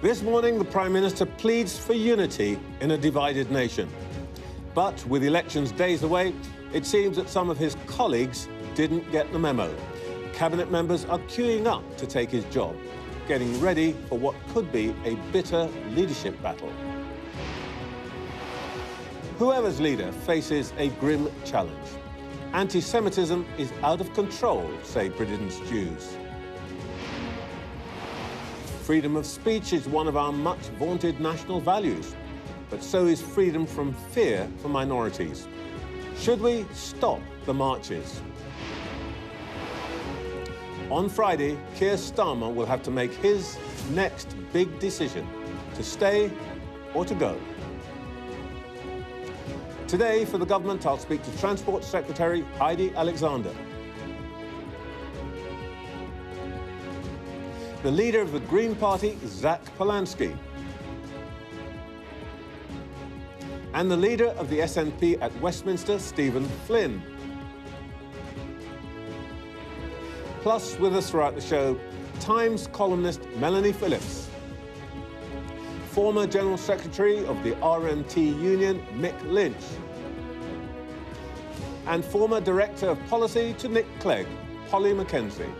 This morning, the Prime Minister pleads for unity in a divided nation. But with elections days away, it seems that some of his colleagues didn't get the memo. Cabinet members are queuing up to take his job, getting ready for what could be a bitter leadership battle. Whoever's leader faces a grim challenge. Anti-Semitism is out of control, say Britain's Jews. Freedom of speech is one of our much vaunted national values, but so is freedom from fear for minorities. Should we stop the marches? On Friday, Keir Starmer will have to make his next big decision, to stay or to go. Today, for the government, I'll speak to Transport Secretary Heidi Alexander. The leader of the Green Party, Zack Polanski. And the leader of the SNP at Westminster, Steven Flynn. Plus, with us throughout the show, Times columnist Melanie Phillips, former General Secretary of the RMT Union, Mick Lynch, and former Director of Policy to Nick Clegg, Polly Mackenzie.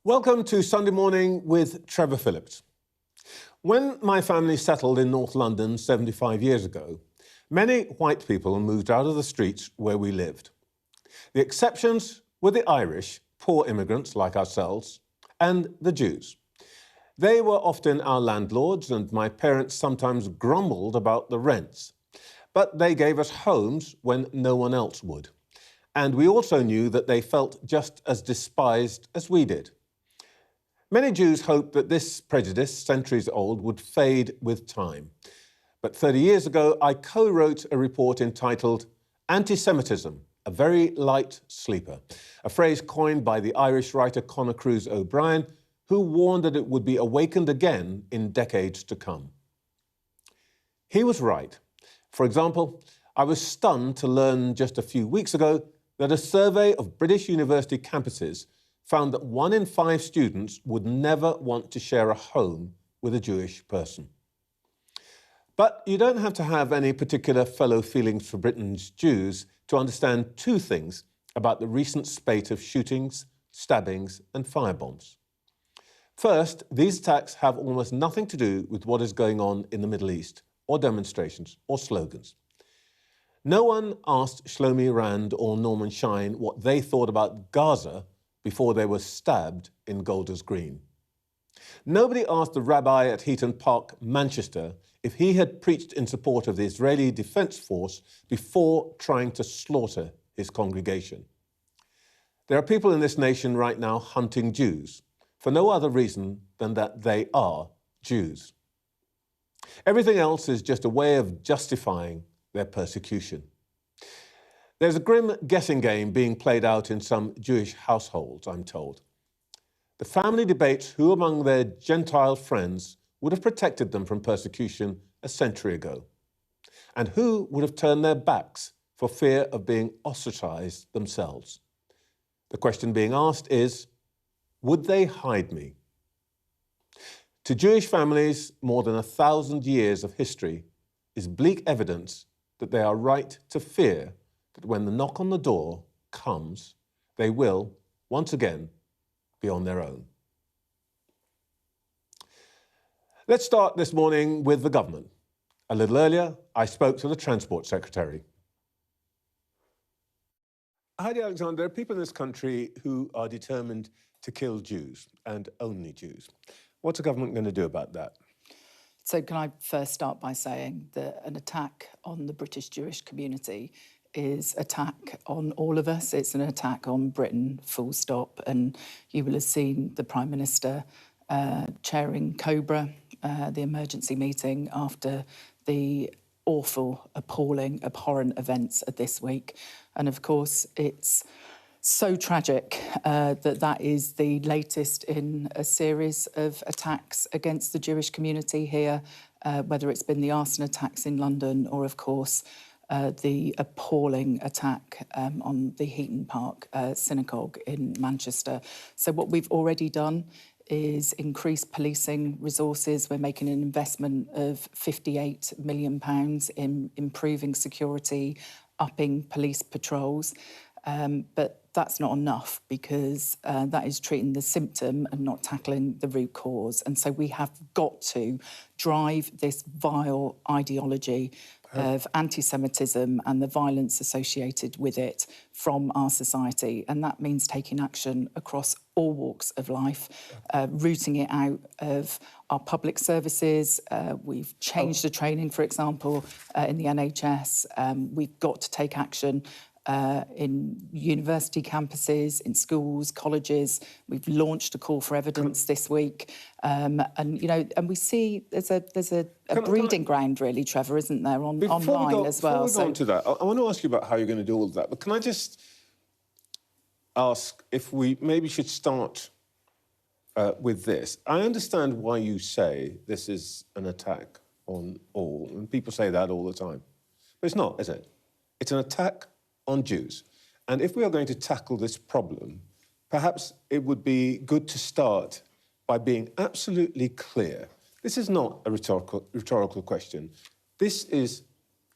Welcome to Sunday Morning with Trevor Phillips. When my family settled in North London 75 years ago, many white people moved out of the streets where we lived. The exceptions were the Irish, poor immigrants like ourselves, and the Jews. They were often our landlords, and my parents sometimes grumbled about the rents. But they gave us homes when no one else would. And we also knew that they felt just as despised as we did. Many Jews hoped that this prejudice, centuries old, would fade with time. But 30 years ago, I co-wrote a report entitled Antisemitism, a Very Light Sleeper, a phrase coined by the Irish writer Conor Cruise O'Brien, who warned that it would be awakened again in decades to come. He was right. For example, I was stunned to learn just a few weeks ago that a survey of British university campuses found that 1 in 5 students would never want to share a home with a Jewish person. But you don't have to have any particular fellow feelings for Britain's Jews to understand 2 things about the recent spate of shootings, stabbings and firebombs. First, these attacks have almost nothing to do with what is going on in the Middle East, or demonstrations, or slogans. No one asked Shlomi Rand or Norman Shine what they thought about Gaza before they were stabbed in Golders Green. Nobody asked the rabbi at Heaton Park, Manchester, if he had preached in support of the Israeli Defence Force before trying to slaughter his congregation. There are people in this nation right now hunting Jews, for no other reason than that they are Jews. Everything else is just a way of justifying their persecution. There's a grim guessing game being played out in some Jewish households, I'm told. The family debates who among their Gentile friends would have protected them from persecution a century ago, and who would have turned their backs for fear of being ostracized themselves. The question being asked is, would they hide me? To Jewish families, more than 1,000 years of history is bleak evidence that they are right to fear that when the knock on the door comes, they will, once again, be on their own. Let's start this morning with the government. A little earlier, I spoke to the Transport Secretary. Heidi Alexander, there are people in this country who are determined to kill Jews, and only Jews. What's the government going to do about that? So can I first start by saying that an attack on the British Jewish community is an attack on all of us. It's an attack on Britain, full stop. And you will have seen the Prime Minister chairing COBRA, the emergency meeting after the awful, appalling, abhorrent events of this week. And of course, it's so tragic that is the latest in a series of attacks against the Jewish community here, whether it's been the arson attacks in London or, of course, the appalling attack on the Heaton Park synagogue in Manchester. So what we've already done is increase policing resources. We're making an investment of £58 million in improving security, upping police patrols. But that's not enough, because that is treating the symptom and not tackling the root cause. And so we have got to drive this vile ideology of anti-Semitism and the violence associated with it from our society. And that means taking action across all walks of life, rooting it out of our public services. We've changed the training, for example, in the NHS. We've got to take action in university campuses, in schools, colleges. We've launched a call for evidence this week, and we see there's a breeding ground, really, Trevor, isn't there, online as well? Before we go on to that, I want to ask you about how you're going to do all of that. But can I just ask if we maybe should start with this? I understand why you say this is an attack on all, and people say that all the time, but it's not, is it? It's an attack on Jews. And if we are going to tackle this problem, perhaps it would be good to start by being absolutely clear. This is not a rhetorical question. This is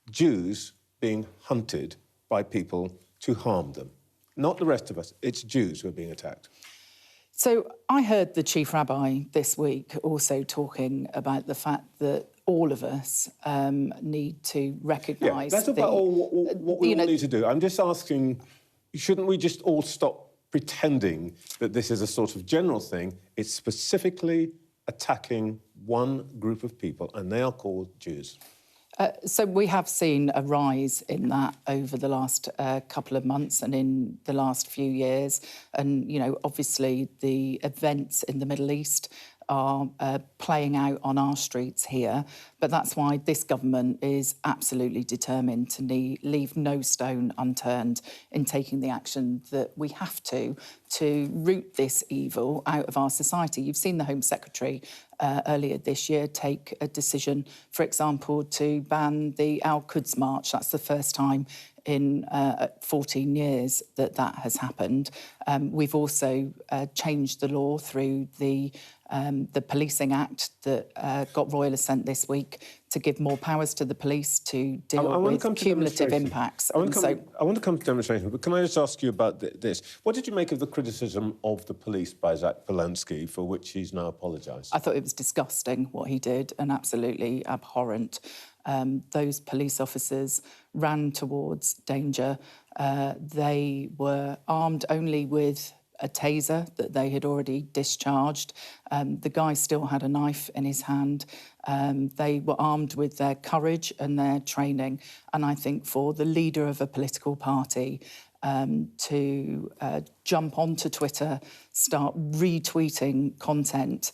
Jews being hunted by people to harm them. Not the rest of us. It's Jews who are being attacked. So I heard the chief rabbi this week also talking about the fact that all of us need to recognise... Yeah, that's about what we all need to do. I'm just asking, shouldn't we just all stop pretending that this is a sort of general thing? It's specifically attacking one group of people, and they are called Jews. So we have seen a rise in that over the last couple of months and in the last few years. And, obviously the events in the Middle East are playing out on our streets here. But that's why this government is absolutely determined to leave no stone unturned in taking the action that we have to root this evil out of our society. You've seen the Home Secretary earlier this year take a decision, for example, to ban the Al-Quds March. That's the first time in 14 years that has happened. We've also changed the law through the Policing Act that got royal assent this week to give more powers to the police to deal with cumulative impacts. I want to come to demonstration, but can I just ask you about this? What did you make of the criticism of the police by Zack Polanski, for which he's now apologised? I thought it was disgusting what he did, and absolutely abhorrent. Those police officers ran towards danger. They were armed only with a taser that they had already discharged. The guy still had a knife in his hand. They were armed with their courage and their training. And I think for the leader of a political party to jump onto Twitter, start retweeting content,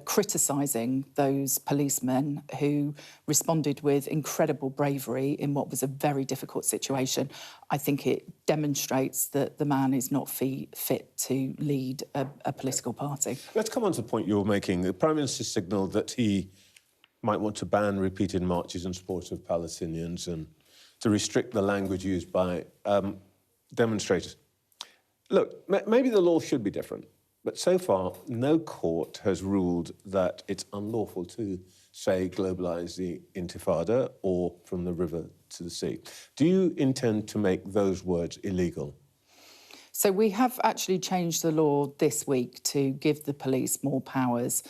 criticising those policemen who responded with incredible bravery in what was a very difficult situation, I think it demonstrates that the man is not fit to lead a political party. Let's come on to the point you were making. The Prime Minister signalled that he might want to ban repeated marches in support of Palestinians and to restrict the language used by demonstrators. Look, maybe the law should be different, but so far no court has ruled that it's unlawful to, say, globalise the Intifada or from the river to the sea. Do you intend to make those words illegal? So we have actually changed the law this week to give the police more powers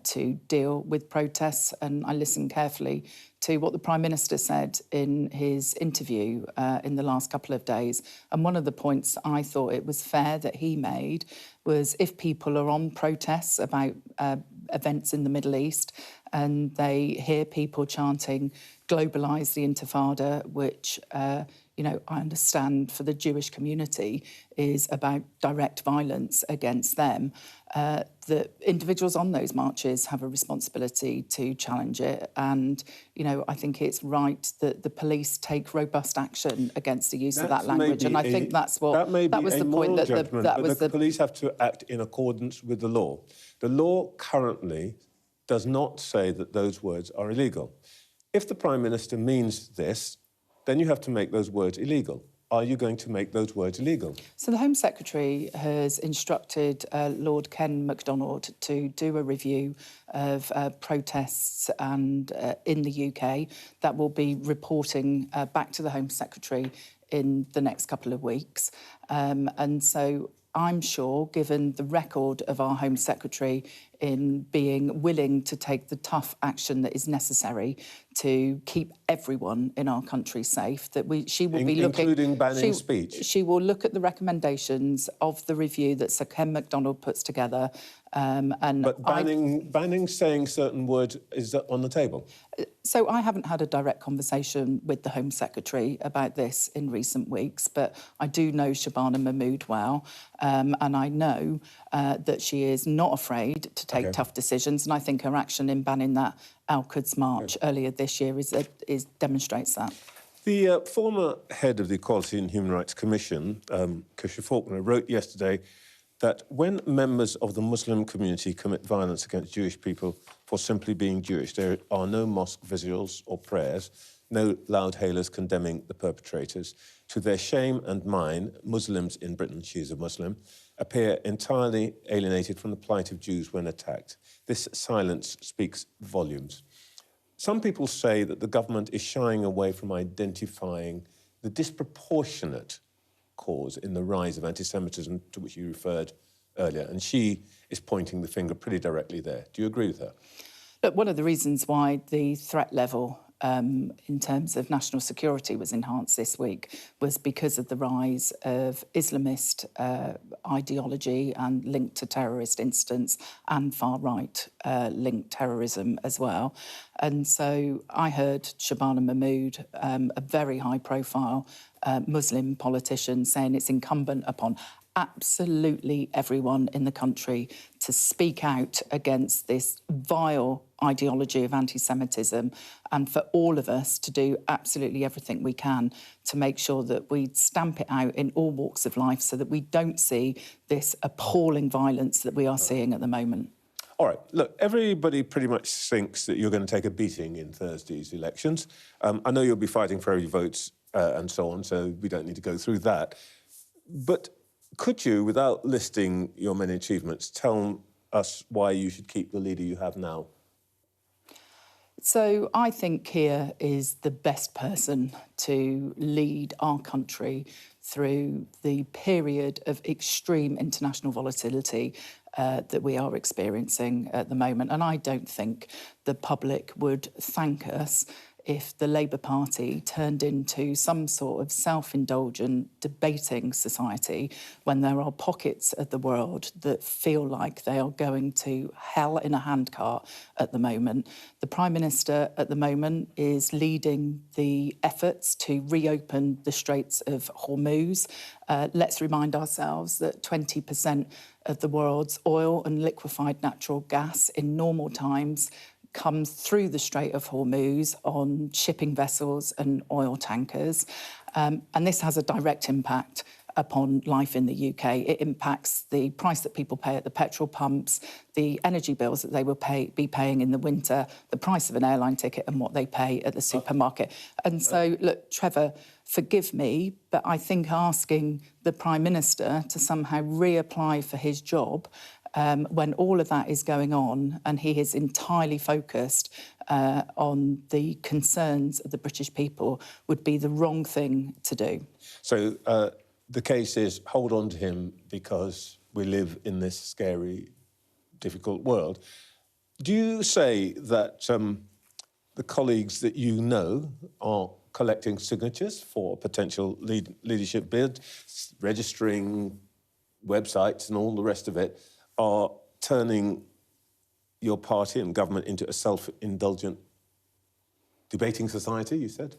to deal with protests, and I listened carefully to what the Prime Minister said in his interview in the last couple of days. And one of the points I thought it was fair that he made was if people are on protests about events in the Middle East and they hear people chanting, globalise the Intifada, which, I understand for the Jewish community is about direct violence against them, that individuals on those marches have a responsibility to challenge it. And, I think it's right that the police take robust action against the use of that language. And I think that was the point that the police have to act in accordance with the law. The law currently does not say that those words are illegal. If the Prime Minister means this, then you have to make those words illegal. Are you going to make those words illegal? So the Home Secretary has instructed Lord Ken MacDonald to do a review of protests and in the UK that will be reporting back to the Home Secretary in the next couple of weeks. And so I'm sure, given the record of our Home Secretary in being willing to take the tough action that is necessary to keep everyone in our country safe, that she will be looking... Including banning speech? She will look at the recommendations of the review that Sir Ken MacDonald puts together. But banning saying certain words is on the table? So I haven't had a direct conversation with the Home Secretary about this in recent weeks, but I do know Shabana Mahmood well, and I know that she is not afraid to take tough decisions, and I think her action in banning that Al-Quds March earlier this year demonstrates that. The former head of the Equality and Human Rights Commission, Kusha Faulkner, wrote yesterday that when members of the Muslim community commit violence against Jewish people for simply being Jewish, there are no mosque visuals or prayers, no loud hailers condemning the perpetrators. To their shame and mine, Muslims in Britain, she is a Muslim, appear entirely alienated from the plight of Jews when attacked. This silence speaks volumes. Some people say that the government is shying away from identifying the disproportionate cause in the rise of anti-Semitism to which you referred earlier, and she is pointing the finger pretty directly there. Do you agree with her? Look, one of the reasons why the threat level in terms of national security was enhanced this week was because of the rise of Islamist ideology and linked to terrorist incidents and far-right linked terrorism as well. And so I heard Shabana Mahmood, a very high-profile Muslim politician, saying it's incumbent upon absolutely everyone in the country to speak out against this vile ideology of anti-Semitism, and for all of us to do absolutely everything we can to make sure that we stamp it out in all walks of life so that we don't see this appalling violence that we are seeing at the moment. All right, look, everybody pretty much thinks that you're going to take a beating in Thursday's elections. I know you'll be fighting for every vote and so on, so we don't need to go through that. But could you, without listing your many achievements, tell us why you should keep the leader you have now? So I think Keir is the best person to lead our country through the period of extreme international volatility that we are experiencing at the moment. And I don't think the public would thank us if the Labour Party turned into some sort of self-indulgent debating society when there are pockets of the world that feel like they are going to hell in a handcart at the moment. The Prime Minister at the moment is leading the efforts to reopen the Straits of Hormuz. Let's remind ourselves that 20% of the world's oil and liquefied natural gas in normal times comes through the Strait of Hormuz on shipping vessels and oil tankers. And this has a direct impact upon life in the UK. It impacts the price that people pay at the petrol pumps, the energy bills that they will be paying in the winter, the price of an airline ticket and what they pay at the supermarket. And so, look, Trevor, forgive me, but I think asking the Prime Minister to somehow reapply for his job when all of that is going on and he is entirely focused on the concerns of the British people would be the wrong thing to do. So the case is hold on to him because we live in this scary, difficult world. Do you say that the colleagues that you know are collecting signatures for potential leadership bid, registering websites and all the rest of it, are turning your party and government into a self-indulgent debating society, you said?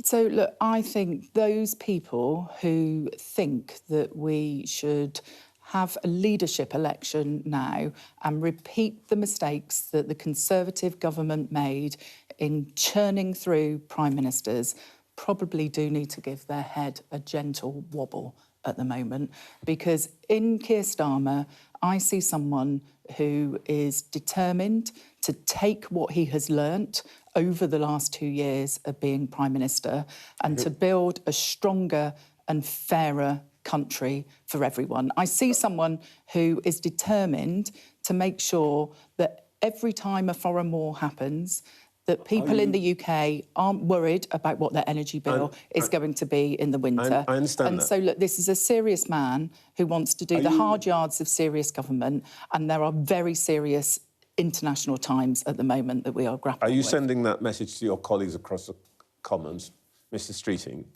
So, look, I think those people who think that we should have a leadership election now and repeat the mistakes that the Conservative government made in churning through prime ministers probably do need to give their head a gentle wobble at the moment, because in Keir Starmer, I see someone who is determined to take what he has learnt over the last 2 years of being Prime Minister and to build a stronger and fairer country for everyone. I see someone who is determined to make sure that every time a foreign war happens, that people in the UK aren't worried about what their energy bill is going to be in the winter. I understand that. So, look, this is a serious man who wants to do the hard yards of serious government, and there are very serious international times at the moment that we are grappling with. Are you sending that message to your colleagues across the Commons, Mr Streeting,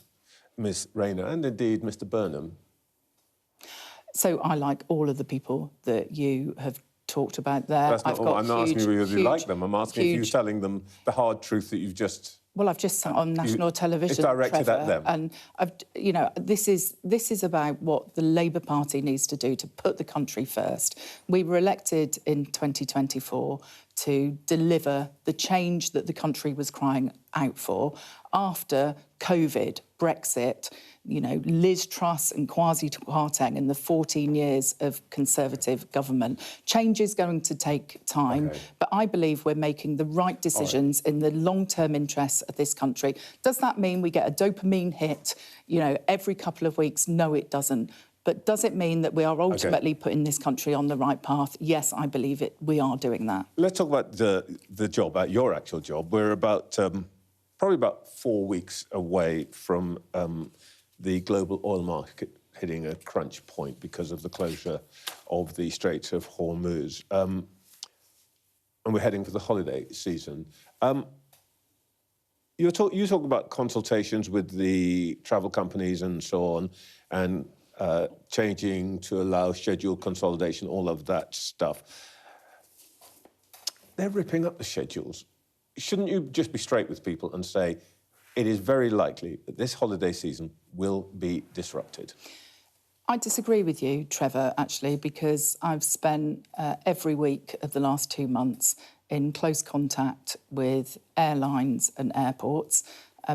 Ms Rayner, and indeed Mr Burnham? So I like all of the people that you have talked about there. That's not I'm not asking you whether you like them. I'm asking if you're telling them the hard truth that you've just... Well, I've just sat on national television, It's directed Trevor, at them. and you know, this is about what the Labour Party needs to do to put the country first. We were elected in 2024 to deliver the change that the country was crying out for after COVID, Brexit, you know, Liz Truss and Kwasi Kwarteng and the 14 years of Conservative government. Change is going to take time, but I believe we're making the right decisions in the long-term interests of this country. Does that mean we get a dopamine hit, you know, every couple of weeks? No, it doesn't. But does it mean that we are ultimately putting this country on the right path? Yes, I believe it. We are doing that. Let's talk about the job, about your actual job. We're about probably about 4 weeks away from the global oil market hitting a crunch point because of the closure of the Straits of Hormuz. And we're heading for the holiday season. You talk about consultations with the travel companies and so on, and changing to allow schedule consolidation, all of that stuff. They're ripping up the schedules. Shouldn't you just be straight with people and say, it is very likely that this holiday season will be disrupted? I disagree with you, Trevor, actually, because I've spent every week of the last 2 months in close contact with airlines and airports.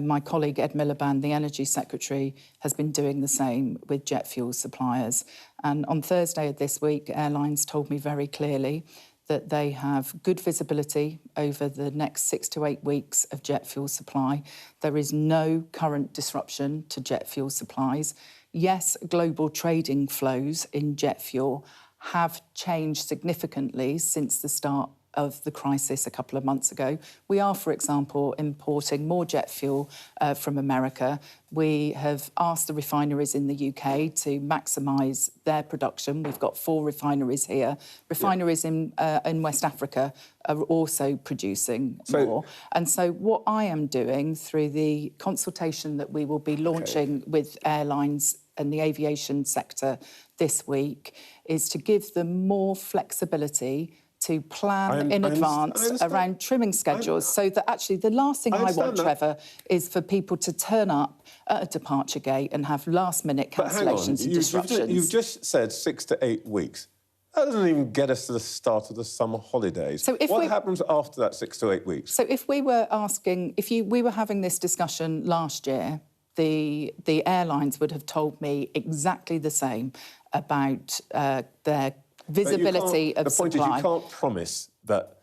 My colleague Ed Miliband, the Energy Secretary, has been doing the same with jet fuel suppliers. And on Thursday of this week, airlines told me very clearly that they have good visibility over the next 6 to 8 weeks of jet fuel supply. There is no current disruption to jet fuel supplies. Yes, global trading flows in jet fuel have changed significantly since the start of the crisis a couple of months ago. We are, for example, importing more jet fuel from America. We have asked the refineries in the UK to maximise their production. We've got 4 refineries here. Refineries in West Africa are also producing more. And so what I am doing through the consultation that we will be launching with airlines and the aviation sector this week is to give them more flexibility to plan in advance around trimming schedules, so that actually the last thing I want, Trevor, is for people to turn up at a departure gate and have last-minute cancellations and disruptions. You've just said 6 to 8 weeks. That doesn't even get us to the start of the summer holidays. So what happens after that 6 to 8 weeks? So if we were asking, we were having this discussion last year, the airlines would have told me exactly the same about their visibility of supply. The point is, you can't promise that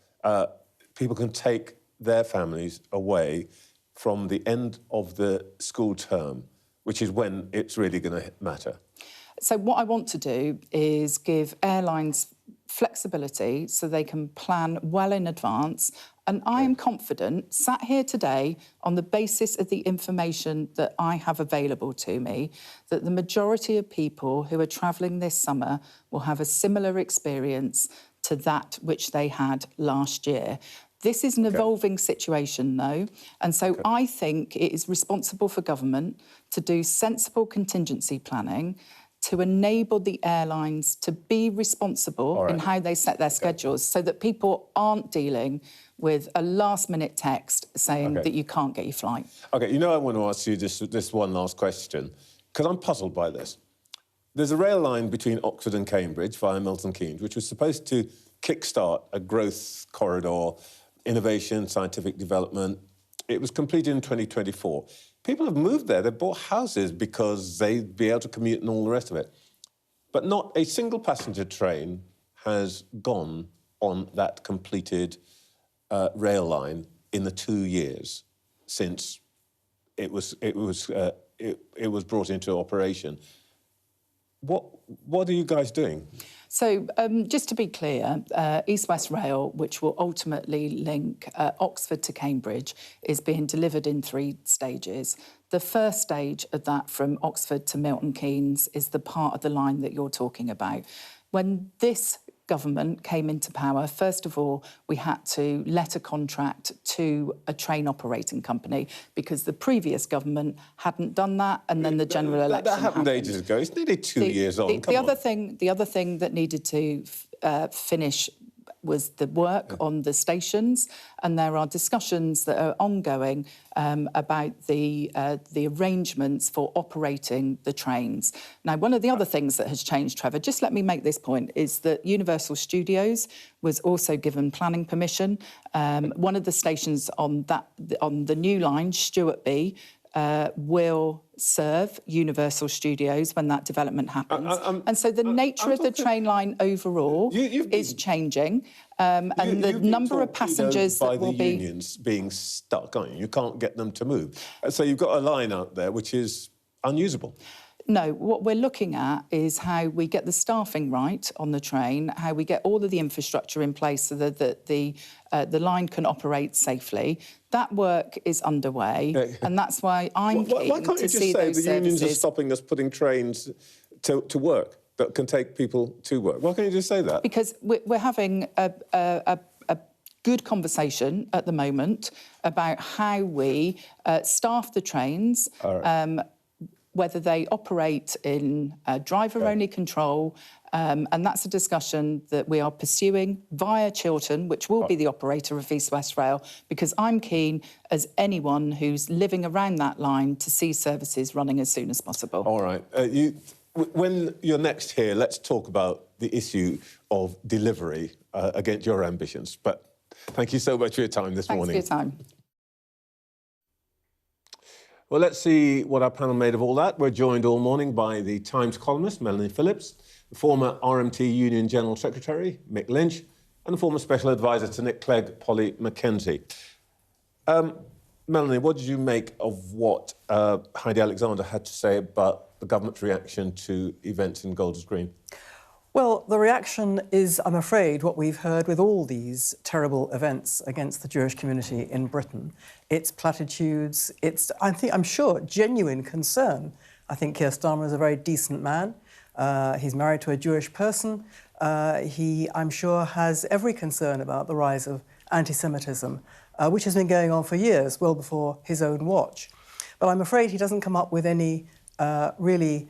people can take their families away from the end of the school term, which is when it's really going to matter. So what I want to do is give airlines flexibility so they can plan well in advance. And I am confident, sat here today, on the basis of the information that I have available to me, that the majority of people who are travelling this summer will have a similar experience to that which they had last year. This is an evolving situation, though, and so I think it is responsible for government to do sensible contingency planning, to enable the airlines to be responsible in how they set their schedules, so that people aren't dealing with a last-minute text saying that you can't get your flight. OK, you know I want to ask you this one last question, because I'm puzzled by this. There's a rail line between Oxford and Cambridge via Milton Keynes, which was supposed to kickstart a growth corridor, innovation, scientific development, It was completed in 2024. People have moved there. They've bought houses because they'd be able to commute and all the rest of it. But not a single passenger train has gone on that completed rail line in the 2 years since it was brought into operation. What are you guys doing? So just to be clear, East West Rail, which will ultimately link Oxford to Cambridge, is being delivered in 3 stages. The first stage of that from Oxford to Milton Keynes is the part of the line that you're talking about. When this government came into power, first of all, we had to let a contract to a train operating company because the previous government hadn't done that, and then the general election That happened ages ago. It's nearly 2 years on. The other thing that needed to finish was the work on the stations, and there are discussions that are ongoing about the arrangements for operating the trains. Now, one of the other things that has changed, Trevor, just let me make this point, is that Universal Studios was also given planning permission. One of the stations on the new line, Stuartby, will serve Universal Studios when that development happens. And so the nature of the train line overall is changing, and the number of passengers that will be... by the unions being stuck, aren't you? You can't get them to move. So you've got a line out there which is unusable. No, what we're looking at is how we get the staffing right on the train, how we get all of the infrastructure in place so that the line can operate safely. That work is underway, and that's why I'm keen to see those services. Why can't you just say the unions are stopping us putting trains to work that can take people to work? Why can't you just say that? Because we're having a good conversation at the moment about how we staff the trains, whether they operate in driver-only control, and that's a discussion that we are pursuing via Chiltern, which will be the operator of East West Rail, because I'm keen, as anyone who's living around that line, to see services running as soon as possible. All right. When you're next here, let's talk about the issue of delivery against your ambitions. But thank you so much for your time this morning. Thanks for your time. Well, let's see what our panel made of all that. We're joined all morning by the Times columnist, Melanie Phillips, the former RMT Union General Secretary, Mick Lynch, and the former Special Advisor to Nick Clegg, Polly Mackenzie. Melanie, what did you make of what Heidi Alexander had to say about the government's reaction to events in Golders Green? Well, the reaction is, I'm afraid, what we've heard with all these terrible events against the Jewish community in Britain. It's platitudes, I'm sure, genuine concern. I think Keir Starmer is a very decent man. He's married to a Jewish person. He, I'm sure, has every concern about the rise of antisemitism, which has been going on for years, well before his own watch. But I'm afraid he doesn't come up with any really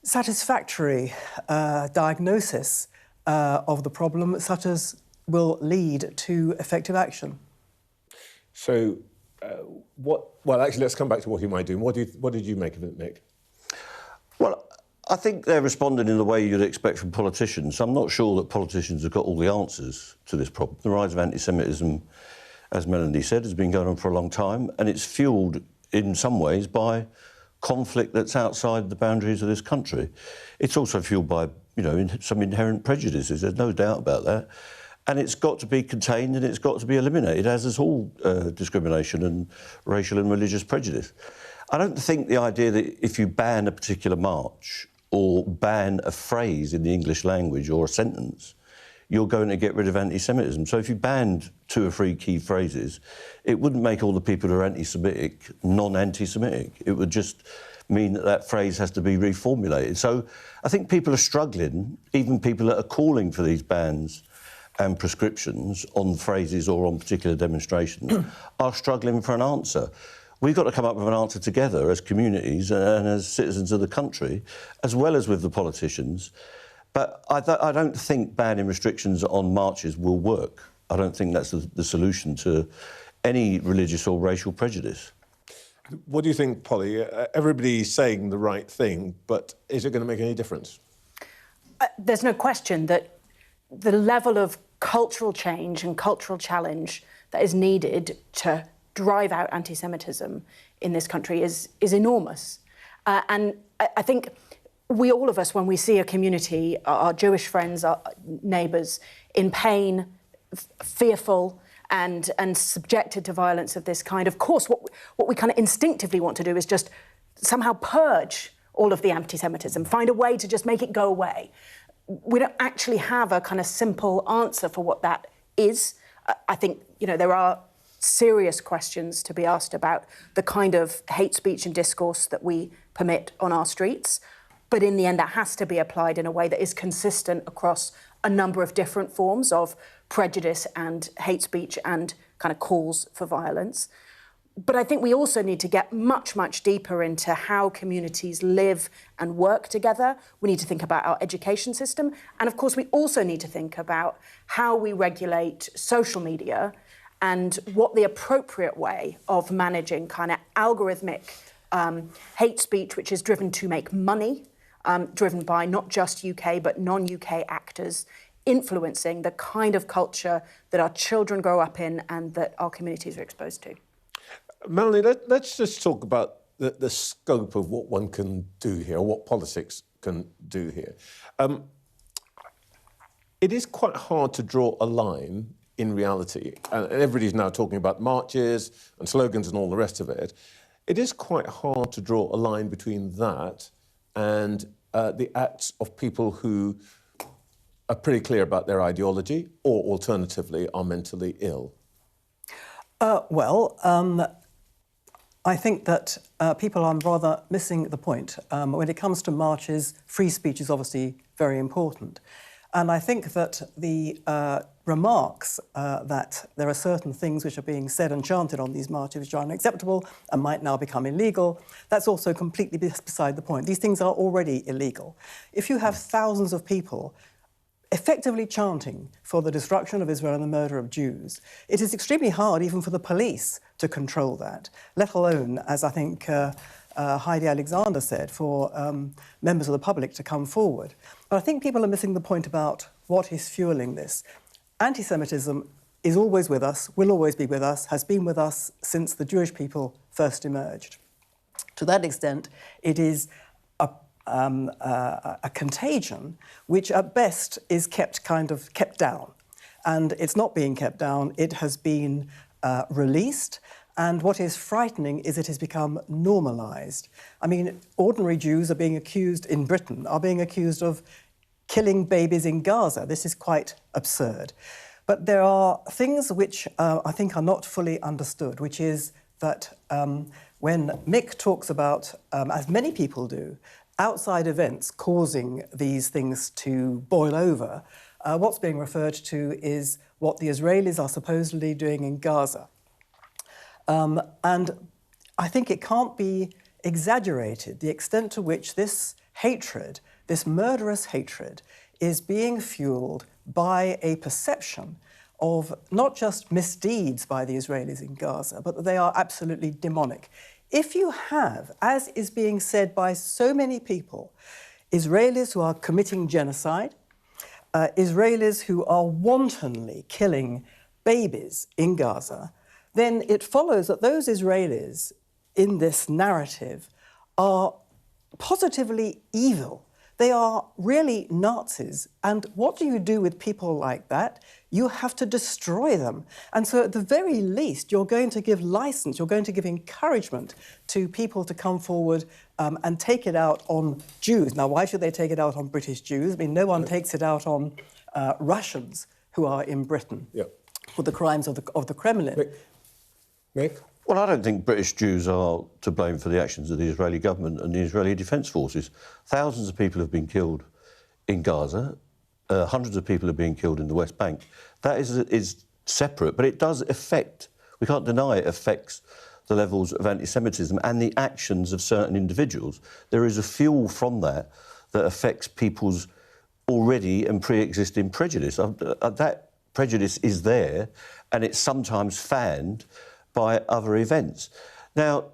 satisfactory diagnosis of the problem, such as will lead to effective action. So, well, actually, let's come back to what he might do. What did you make of it, Nick? Well, I think they're responding in the way you'd expect from politicians. I'm not sure that politicians have got all the answers to this problem. The rise of anti-Semitism, as Melanie said, has been going on for a long time, and it's fuelled in some ways by conflict that's outside the boundaries of this country. It's also fuelled by, you know, some inherent prejudices, there's no doubt about that. And it's got to be contained and it's got to be eliminated, as is all discrimination and racial and religious prejudice. I don't think the idea that if you ban a particular march or ban a phrase in the English language or a sentence, you're going to get rid of anti-Semitism. So if you banned 2 or 3 key phrases, it wouldn't make all the people who are anti-Semitic non-anti-Semitic. It would just mean that that phrase has to be reformulated. So I think people are struggling, even people that are calling for these bans and prescriptions on phrases or on particular demonstrations, are struggling for an answer. We've got to come up with an answer together as communities and as citizens of the country, as well as with the politicians. But I don't think banning restrictions on marches will work. I don't think that's the solution to any religious or racial prejudice. What do you think, Polly? Everybody's saying the right thing, but is it going to make any difference? There's no question that the level of cultural change and cultural challenge that is needed to drive out anti-Semitism in this country is enormous. And I think all of us, when we see a community, our Jewish friends, our neighbours, in pain, fearful, and subjected to violence of this kind, of course, what we kind of instinctively want to do is just somehow purge all of the anti-Semitism, find a way to just make it go away. We don't actually have a kind of simple answer for what that is. I think, there are serious questions to be asked about the kind of hate speech and discourse that we permit on our streets. But in the end, that has to be applied in a way that is consistent across a number of different forms of prejudice and hate speech and kind of calls for violence. But I think we also need to get much, much deeper into how communities live and work together. We need to think about our education system. And of course, we also need to think about how we regulate social media and what the appropriate way of managing kind of algorithmic hate speech, which is driven to make money, driven by not just UK, but non-UK actors, influencing the kind of culture that our children grow up in and that our communities are exposed to. Melanie, let's just talk about the scope of what one can do here, or what politics can do here. It is quite hard to draw a line in reality, and everybody's now talking about marches and slogans and all the rest of it. It is quite hard to draw a line between that and the acts of people who are pretty clear about their ideology, or alternatively are mentally ill. I think that people are rather missing the point. When it comes to marches, free speech is obviously very important. And I think that the remarks that there are certain things which are being said and chanted on these marches which are unacceptable and might now become illegal, that's also completely beside the point. These things are already illegal. If you have thousands of people effectively chanting for the destruction of Israel and the murder of Jews, it is extremely hard even for the police to control that, let alone, as I think Heidi Alexander said, for members of the public to come forward. But I think people are missing the point about what is fueling this. Anti-Semitism is always with us, will always be with us, has been with us since the Jewish people first emerged. To that extent, it is a contagion which at best is kept down. And it's not being kept down, it has been released. And what is frightening is it has become normalised. I mean, ordinary Jews are being accused in Britain, are being accused of killing babies in Gaza. This is quite absurd. But there are things which I think are not fully understood, which is that when Mick talks about, as many people do, outside events causing these things to boil over, what's being referred to is what the Israelis are supposedly doing in Gaza. And I think it can't be exaggerated the extent to which this hatred, this murderous hatred, is being fueled by a perception of not just misdeeds by the Israelis in Gaza, but that they are absolutely demonic. If you have, as is being said by so many people, Israelis who are committing genocide, Israelis who are wantonly killing babies in Gaza, then it follows that those Israelis in this narrative are positively evil. They are really Nazis. And what do you do with people like that? You have to destroy them. And so at the very least, you're going to give license, you're going to give encouragement to people to come forward and take it out on Jews. Now, why should they take it out on British Jews? I mean, no one takes it out on Russians who are in Britain for the crimes of the Kremlin. Nick? Well, I don't think British Jews are to blame for the actions of the Israeli government and the Israeli Defence Forces. Thousands of people have been killed in Gaza. Hundreds of people are being killed in the West Bank. That is separate, but it does affect, we can't deny it affects the levels of anti-Semitism and the actions of certain individuals. There is a fuel from that affects people's already and pre-existing prejudice. That prejudice is there, and it's sometimes fanned by other events. Now,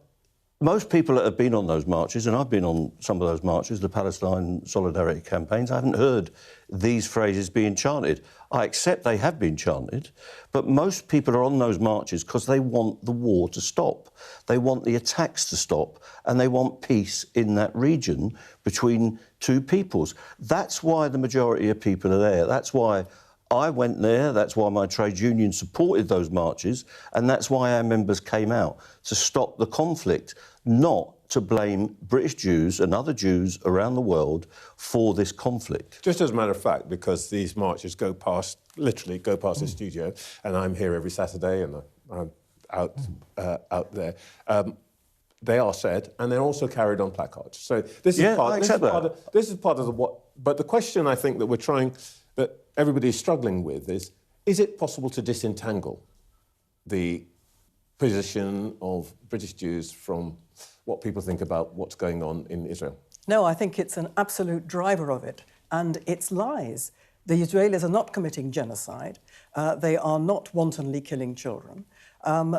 most people that have been on those marches, and I've been on some of those marches, the Palestine Solidarity campaigns, I haven't heard these phrases being chanted. I accept they have been chanted, but most people are on those marches because they want the war to stop. They want the attacks to stop, and they want peace in that region between two peoples. That's why the majority of people are there. That's why I went there, that's why my trade union supported those marches, and that's why our members came out, to stop the conflict, not to blame British Jews and other Jews around the world for this conflict. Just as a matter of fact, because these marches go past, literally go past the studio, and I'm here every Saturday and I'm out there, they are said, and they're also carried on placards. So this is part of the what. But the question I think that we're trying, that everybody is struggling with is it possible to disentangle the position of British Jews from what people think about what's going on in Israel? No, I think it's an absolute driver of it, and it's lies. The Israelis are not committing genocide. They are not wantonly killing children.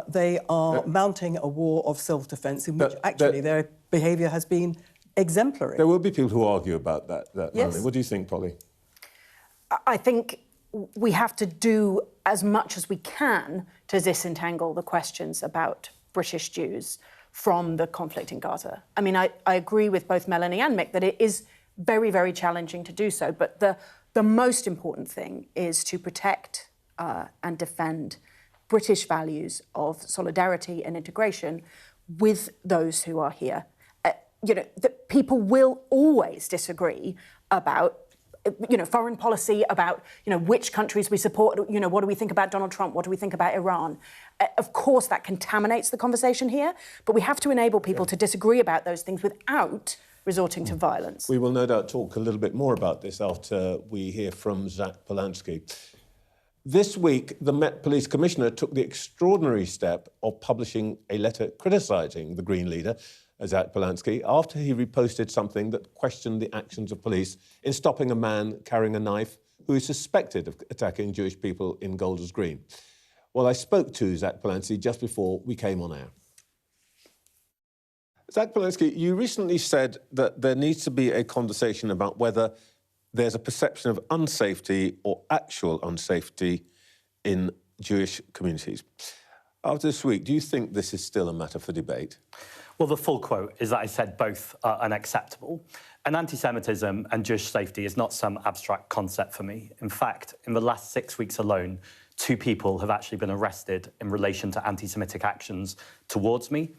They are mounting a war of self-defence in which actually their behaviour has been exemplary. There will be people who argue about that. Yes. What do you think, Polly? I think we have to do as much as we can to disentangle the questions about British Jews from the conflict in Gaza. I mean, I agree with both Melanie and Mick that it is very, very challenging to do so, but the most important thing is to protect and defend British values of solidarity and integration with those who are here. That people will always disagree about foreign policy, about, which countries we support, what do we think about Donald Trump, what do we think about Iran? Of course, that contaminates the conversation here, but we have to enable people to disagree about those things without resorting to violence. We will no doubt talk a little bit more about this after we hear from Zack Polanski. This week, the Met Police Commissioner took the extraordinary step of publishing a letter criticising the Green leader, Zack Polanski, after he reposted something that questioned the actions of police in stopping a man carrying a knife who is suspected of attacking Jewish people in Golders Green. Well, I spoke to Zack Polanski just before we came on air. Zack Polanski, you recently said that there needs to be a conversation about whether there's a perception of unsafety or actual unsafety in Jewish communities. After this week, do you think this is still a matter for debate? Well, the full quote is that I said both are unacceptable. And anti-Semitism and Jewish safety is not some abstract concept for me. In fact, in the last 6 weeks alone, 2 people have actually been arrested in relation to anti-Semitic actions towards me.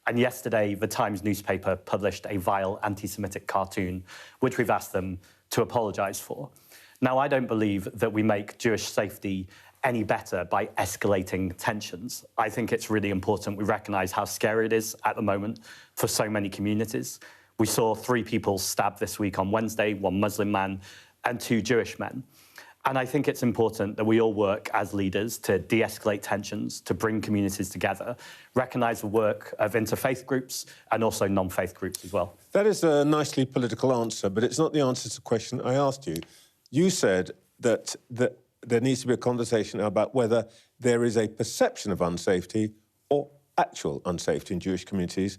And yesterday, the Times newspaper published a vile anti-Semitic cartoon, which we've asked them to apologise for. Now, I don't believe that we make Jewish safety any better by escalating tensions. I think it's really important we recognise how scary it is at the moment for so many communities. We saw 3 people stabbed this week on Wednesday, 1 Muslim man and 2 Jewish men. And I think it's important that we all work as leaders to de-escalate tensions, to bring communities together, recognise the work of interfaith groups and also non-faith groups as well. That is a nicely political answer, but it's not the answer to the question I asked you. You said that there needs to be a conversation about whether there is a perception of unsafety or actual unsafety in Jewish communities.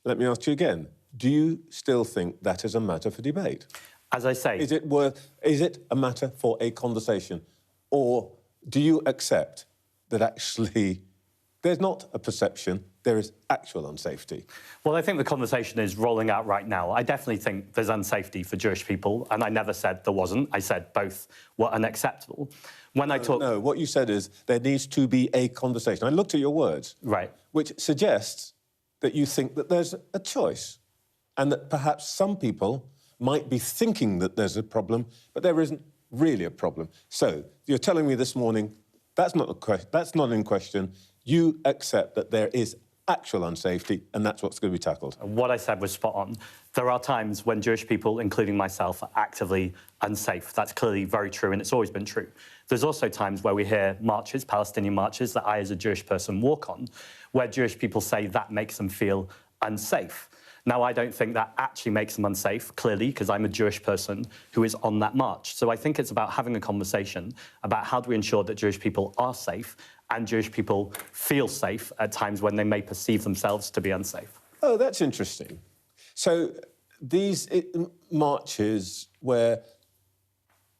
Let me ask you again, do you still think that is a matter for debate? As I say... Is it a matter for a conversation? Or do you accept that actually there's not a perception, there is actual unsafety? Well, I think the conversation is rolling out right now. I definitely think there's unsafety for Jewish people, and I never said there wasn't. I said both were unacceptable. No, what you said is there needs to be a conversation. I looked at your words. Right. Which suggests that you think that there's a choice and that perhaps some people might be thinking that there's a problem, but there isn't really a problem. So you're telling me this morning that's not in question. You accept that there is actual unsafety, and that's what's going to be tackled. What I said was spot on. There are times when Jewish people, including myself, are actively unsafe. That's clearly very true, and it's always been true. There's also times where we hear marches, Palestinian marches, that I, as a Jewish person, walk on, where Jewish people say that makes them feel unsafe. Now, I don't think that actually makes them unsafe, clearly, because I'm a Jewish person who is on that march. So I think it's about having a conversation about how do we ensure that Jewish people are safe and Jewish people feel safe at times when they may perceive themselves to be unsafe. Oh, that's interesting. So these marches where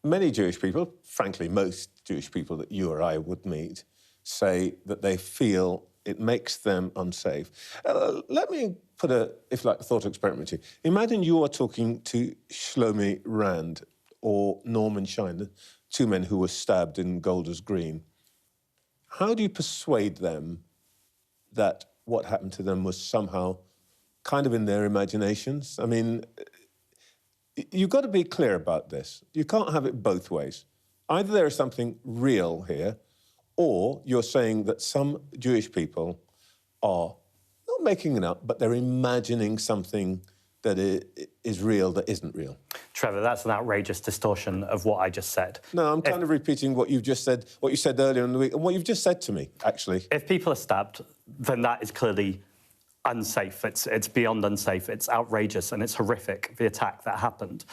many Jewish people, frankly, most Jewish people that you or I would meet, say that they feel it makes them unsafe. Let me put a, if like, thought experiment to you. Imagine you are talking to Shlomi Rand or Norman Shine, the two men who were stabbed in Golders Green. How do you persuade them that what happened to them was somehow kind of in their imaginations? I mean, you've got to be clear about this. You can't have it both ways. Either there is something real here, or you're saying that some Jewish people are not making it up, but they're imagining something that is real that isn't real. Trevor, that's an outrageous distortion of what I just said. No, I'm kind of repeating what you've just said, what you said earlier in the week, and what you've just said to me, actually. If people are stabbed, then that is clearly unsafe. It's beyond unsafe. It's outrageous and it's horrific, the attack that happened.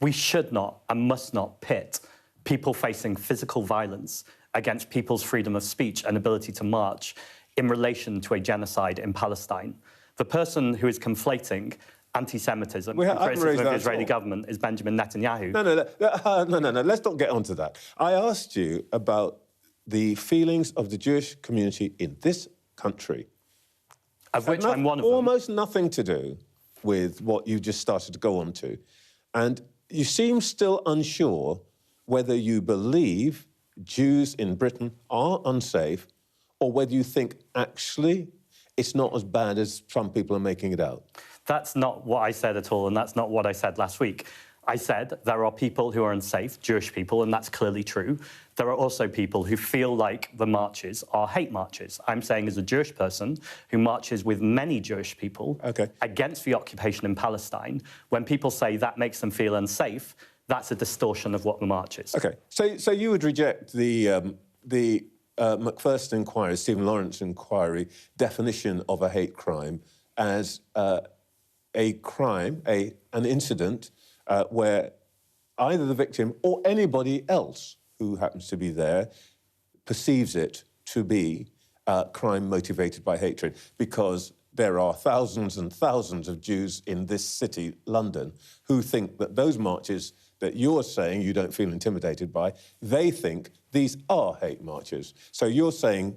We should not and must not pit people facing physical violence against people's freedom of speech and ability to march in relation to a genocide in Palestine. The person who is conflating anti-Semitism and criticism of the Israeli government is Benjamin Netanyahu. No, let's not get onto that. I asked you about the feelings of the Jewish community in this country. Of which I'm one of them. Almost nothing to do with what you just started to go on to. And you seem still unsure whether you believe Jews in Britain are unsafe or whether you think, actually, it's not as bad as some people are making it out. That's not what I said at all, and that's not what I said last week. I said there are people who are unsafe, Jewish people, and that's clearly true. There are also people who feel like the marches are hate marches. I'm saying as a Jewish person who marches with many Jewish people against the occupation in Palestine, when people say that makes them feel unsafe, that's a distortion of what the march is. OK, so you would reject the Macpherson inquiry, Stephen Lawrence inquiry, definition of a hate crime as a crime, an incident where either the victim or anybody else who happens to be there perceives it to be a crime motivated by hatred, because there are thousands and thousands of Jews in this city, London, who think that those marches that you're saying you don't feel intimidated by, they think these are hate marches. So you're saying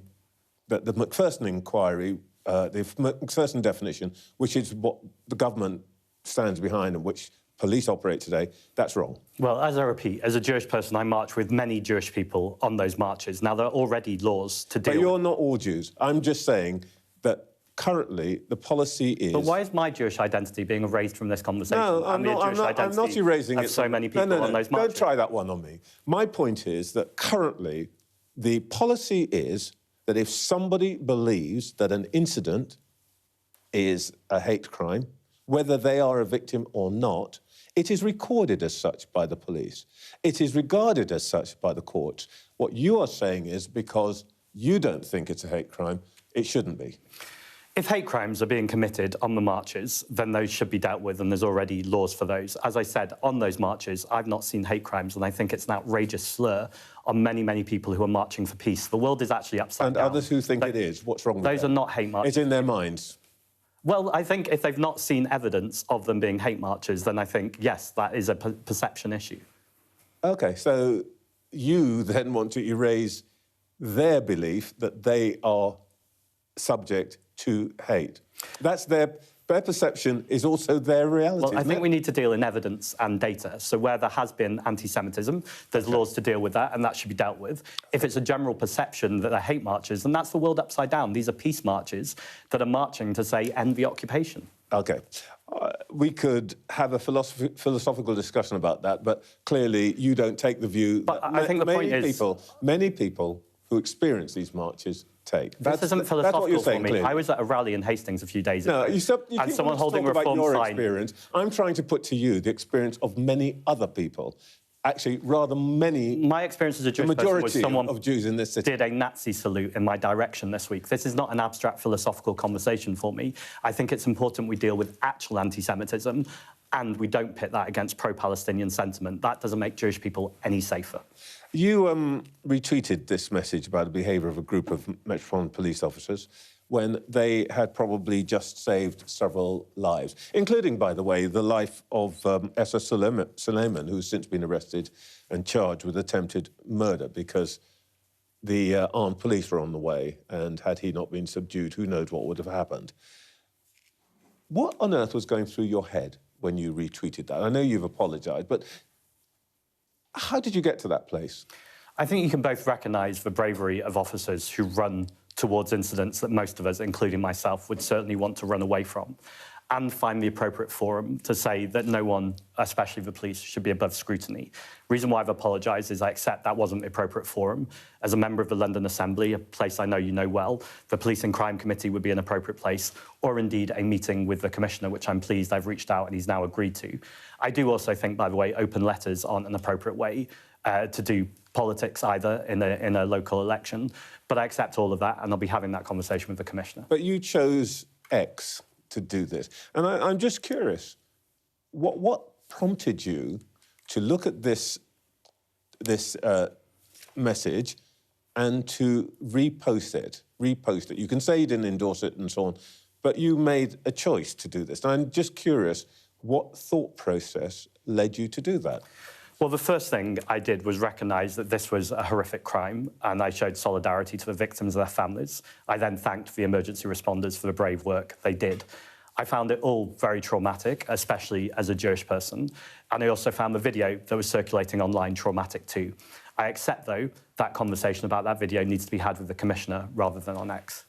that the Macpherson inquiry, the Macpherson definition, which is what the government stands behind and which police operate today, that's wrong. Well, as I repeat, as a Jewish person, I march with many Jewish people on those marches. Now, there are already laws to deal with... But you're not all Jews. I'm just saying that currently the policy is... But why is my Jewish identity being erased from this conversation? No, I'm not erasing it. So many people on those marches. Don't try that one on me. My point is that currently the policy is that if somebody believes that an incident is a hate crime, whether they are a victim or not, it is recorded as such by the police. It is regarded as such by the courts. What you are saying is because you don't think it's a hate crime, it shouldn't be. If hate crimes are being committed on the marches, then those should be dealt with, and there's already laws for those. As I said, on those marches, I've not seen hate crimes, and I think it's an outrageous slur on many, many people who are marching for peace. The world is actually upside down. And others who think it is. What's wrong with that? Those are not hate marches. It's in their minds. Well, I think if they've not seen evidence of them being hate marches, then I think, yes, that is a perception issue. OK, so you then want to erase their belief that they are subject to hate. That's their perception is also their reality. Well, I think we need to deal in evidence and data. So where there has been anti-Semitism, there's laws to deal with that, and that should be dealt with. If it's a general perception that they're hate marches, then that's the world upside down. These are peace marches that are marching to say, end the occupation. OK. We could have a philosophical discussion about that, but clearly you don't take the view but that I think the point is... many people who experience these marches take. This isn't philosophical for me. Clearly. I was at a rally in Hastings a few days ago. No, you and someone holding a reform sign. Experience. I'm trying to put to you the experience of many other people. Actually, rather many... My experience as a Jewish person was someone of Jews in this city did a Nazi salute in my direction this week. This is not an abstract philosophical conversation for me. I think it's important we deal with actual anti-Semitism and we don't pit that against pro-Palestinian sentiment. That doesn't make Jewish people any safer. You retweeted this message about the behaviour of a group of Metropolitan Police officers. when they had probably just saved several lives, including, by the way, the life of Essa Suleiman, who's since been arrested and charged with attempted murder because the armed police were on the way, and had he not been subdued, who knows what would have happened. What on earth was going through your head when you retweeted that? I know you've apologised, but how did you get to that place? I think you can both recognise the bravery of officers who run towards incidents that most of us, including myself, would certainly want to run away from, and find the appropriate forum to say that no one, especially the police, should be above scrutiny. The reason why I've apologised is I accept that wasn't the appropriate forum. As a member of the London Assembly, a place I know you know well, the Police and Crime Committee would be an appropriate place, or indeed a meeting with the Commissioner, which I'm pleased I've reached out and he's now agreed to. I do also think, by the way, open letters aren't an appropriate way to do politics either in a local election, but I accept all of that and I'll be having that conversation with the Commissioner. But you chose X to do this. And I'm just curious, what prompted you to look at this message and to repost it? You can say you didn't endorse it and so on, but you made a choice to do this. And I'm just curious, what thought process led you to do that? Well, the first thing I did was recognise that this was a horrific crime, and I showed solidarity to the victims and their families. I then thanked the emergency responders for the brave work they did. I found it all very traumatic, especially as a Jewish person, and I also found the video that was circulating online traumatic too. I accept, though, that conversation about that video needs to be had with the Commissioner rather than on X.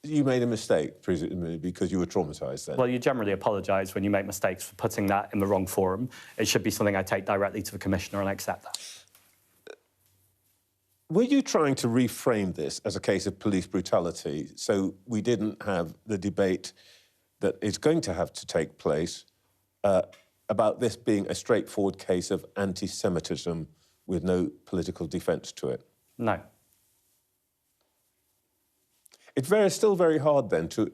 You made a mistake, presumably, because you were traumatised then? Well, you generally apologise when you make mistakes for putting that in the wrong forum. It should be something I take directly to the Commissioner, and I accept that. Were you trying to reframe this as a case of police brutality so we didn't have the debate that is going to have to take place about this being a straightforward case of anti-Semitism with no political defence to it? No. It's still very hard, then, to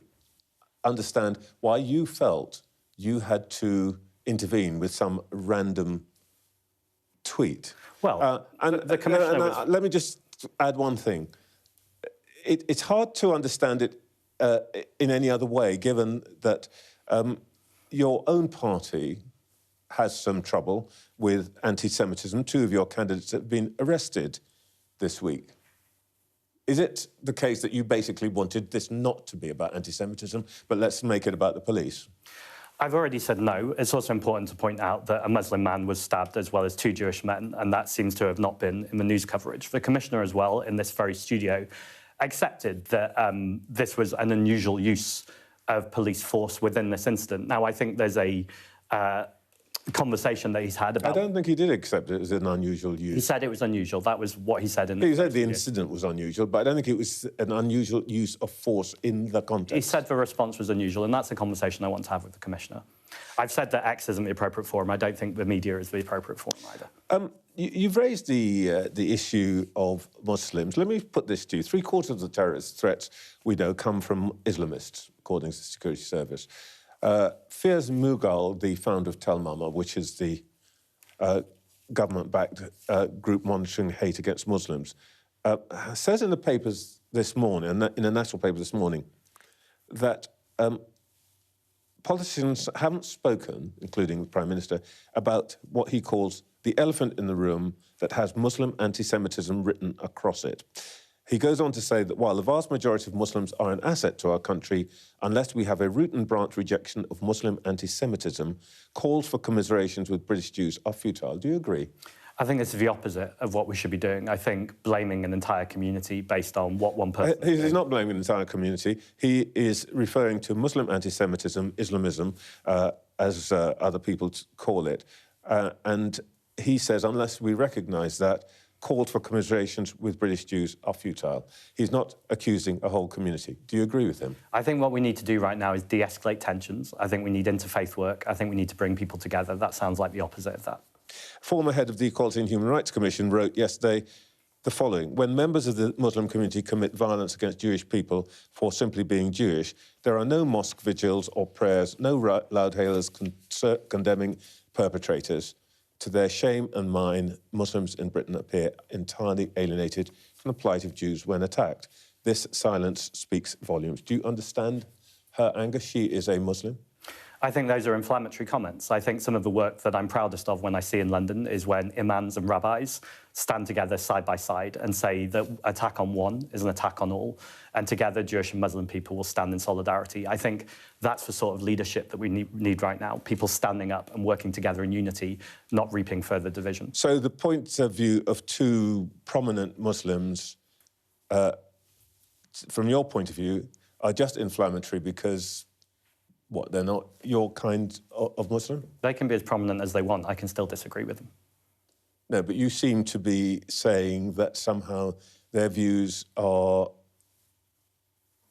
understand why you felt you had to intervene with some random tweet. Well, the Commissioner was... Let me just add one thing. It's hard to understand it in any other way, given that your own party has some trouble with anti-Semitism. 2 of your candidates have been arrested this week. Is it the case that you basically wanted this not to be about anti-Semitism, but let's make it about the police? I've already said no. It's also important to point out that a Muslim man was stabbed as well as 2 Jewish men, and that seems to have not been in the news coverage. The Commissioner as well, in this very studio, accepted that this was an unusual use of police force within this incident. Now, I think there's a conversation that he's had about... I don't think he did accept it as an unusual use. He said it was unusual. That was what he said in the... He said the incident was unusual, but I don't think it was an unusual use of force in the context. He said the response was unusual, and that's a conversation I want to have with the Commissioner. I've said that X isn't the appropriate forum. I don't think the media is the appropriate forum either. You've raised the issue of Muslims. Let me put this to you. 3/4 of the terrorist threats we know come from Islamists, according to the Security Service. Fiaz Mughal, the founder of Telmama, which is the government-backed group monitoring hate against Muslims, says in the papers this morning, in a national paper this morning, that politicians haven't spoken, including the Prime Minister, about what he calls the elephant in the room that has Muslim anti-Semitism written across it. He goes on to say that while the vast majority of Muslims are an asset to our country, unless we have a root and branch rejection of Muslim anti-Semitism, calls for commiserations with British Jews are futile. Do you agree? I think it's the opposite of what we should be doing. I think blaming an entire community based on what one person... He's not blaming an entire community. He is referring to Muslim anti-Semitism, Islamism, as other people call it. And he says, unless we recognise that, calls for commiserations with British Jews are futile. He's not accusing a whole community. Do you agree with him? I think what we need to do right now is de-escalate tensions. I think we need interfaith work. I think we need to bring people together. That sounds like the opposite of that. Former head of the Equality and Human Rights Commission wrote yesterday the following: when members of the Muslim community commit violence against Jewish people for simply being Jewish, there are no mosque vigils or prayers, no loud hailers condemning perpetrators. To their shame and mine, Muslims in Britain appear entirely alienated from the plight of Jews when attacked. This silence speaks volumes. Do you understand her anger? She is a Muslim. I think those are inflammatory comments. I think some of the work that I'm proudest of when I see in London is when imams and rabbis stand together side by side and say that attack on one is an attack on all, and together Jewish and Muslim people will stand in solidarity. I think that's the sort of leadership that we need right now, people standing up and working together in unity, not reaping further division. So the points of view of two prominent Muslims, from your point of view, are just inflammatory because what, they're not your kind of Muslim? They can be as prominent as they want. I can still disagree with them. No, but you seem to be saying that somehow their views are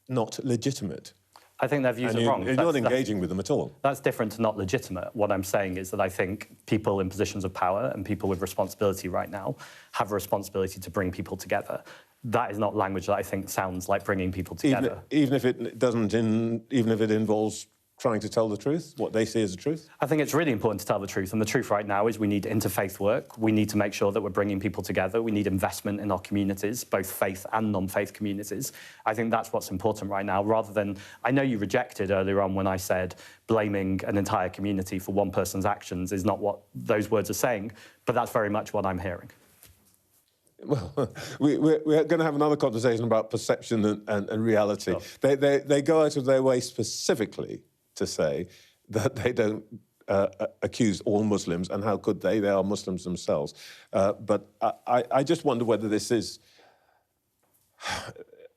not legitimate. I think their views are wrong. You're not engaging with them at all. That's different to not legitimate. What I'm saying is that I think people in positions of power and people with responsibility right now have a responsibility to bring people together. That is not language that I think sounds like bringing people together. Even if it doesn't, even if it involves trying to tell the truth, what they see as the truth? I think it's really important to tell the truth, and the truth right now is we need interfaith work. We need to make sure that we're bringing people together. We need investment in our communities, both faith and non-faith communities. I think that's what's important right now, rather than... I know you rejected earlier on when I said blaming an entire community for one person's actions is not what those words are saying, but that's very much what I'm hearing. Well, we're going to have another conversation about perception and reality. Sure. They go out of their way specifically to say that they don't accuse all Muslims, and how could they? They are Muslims themselves. But I just wonder whether this is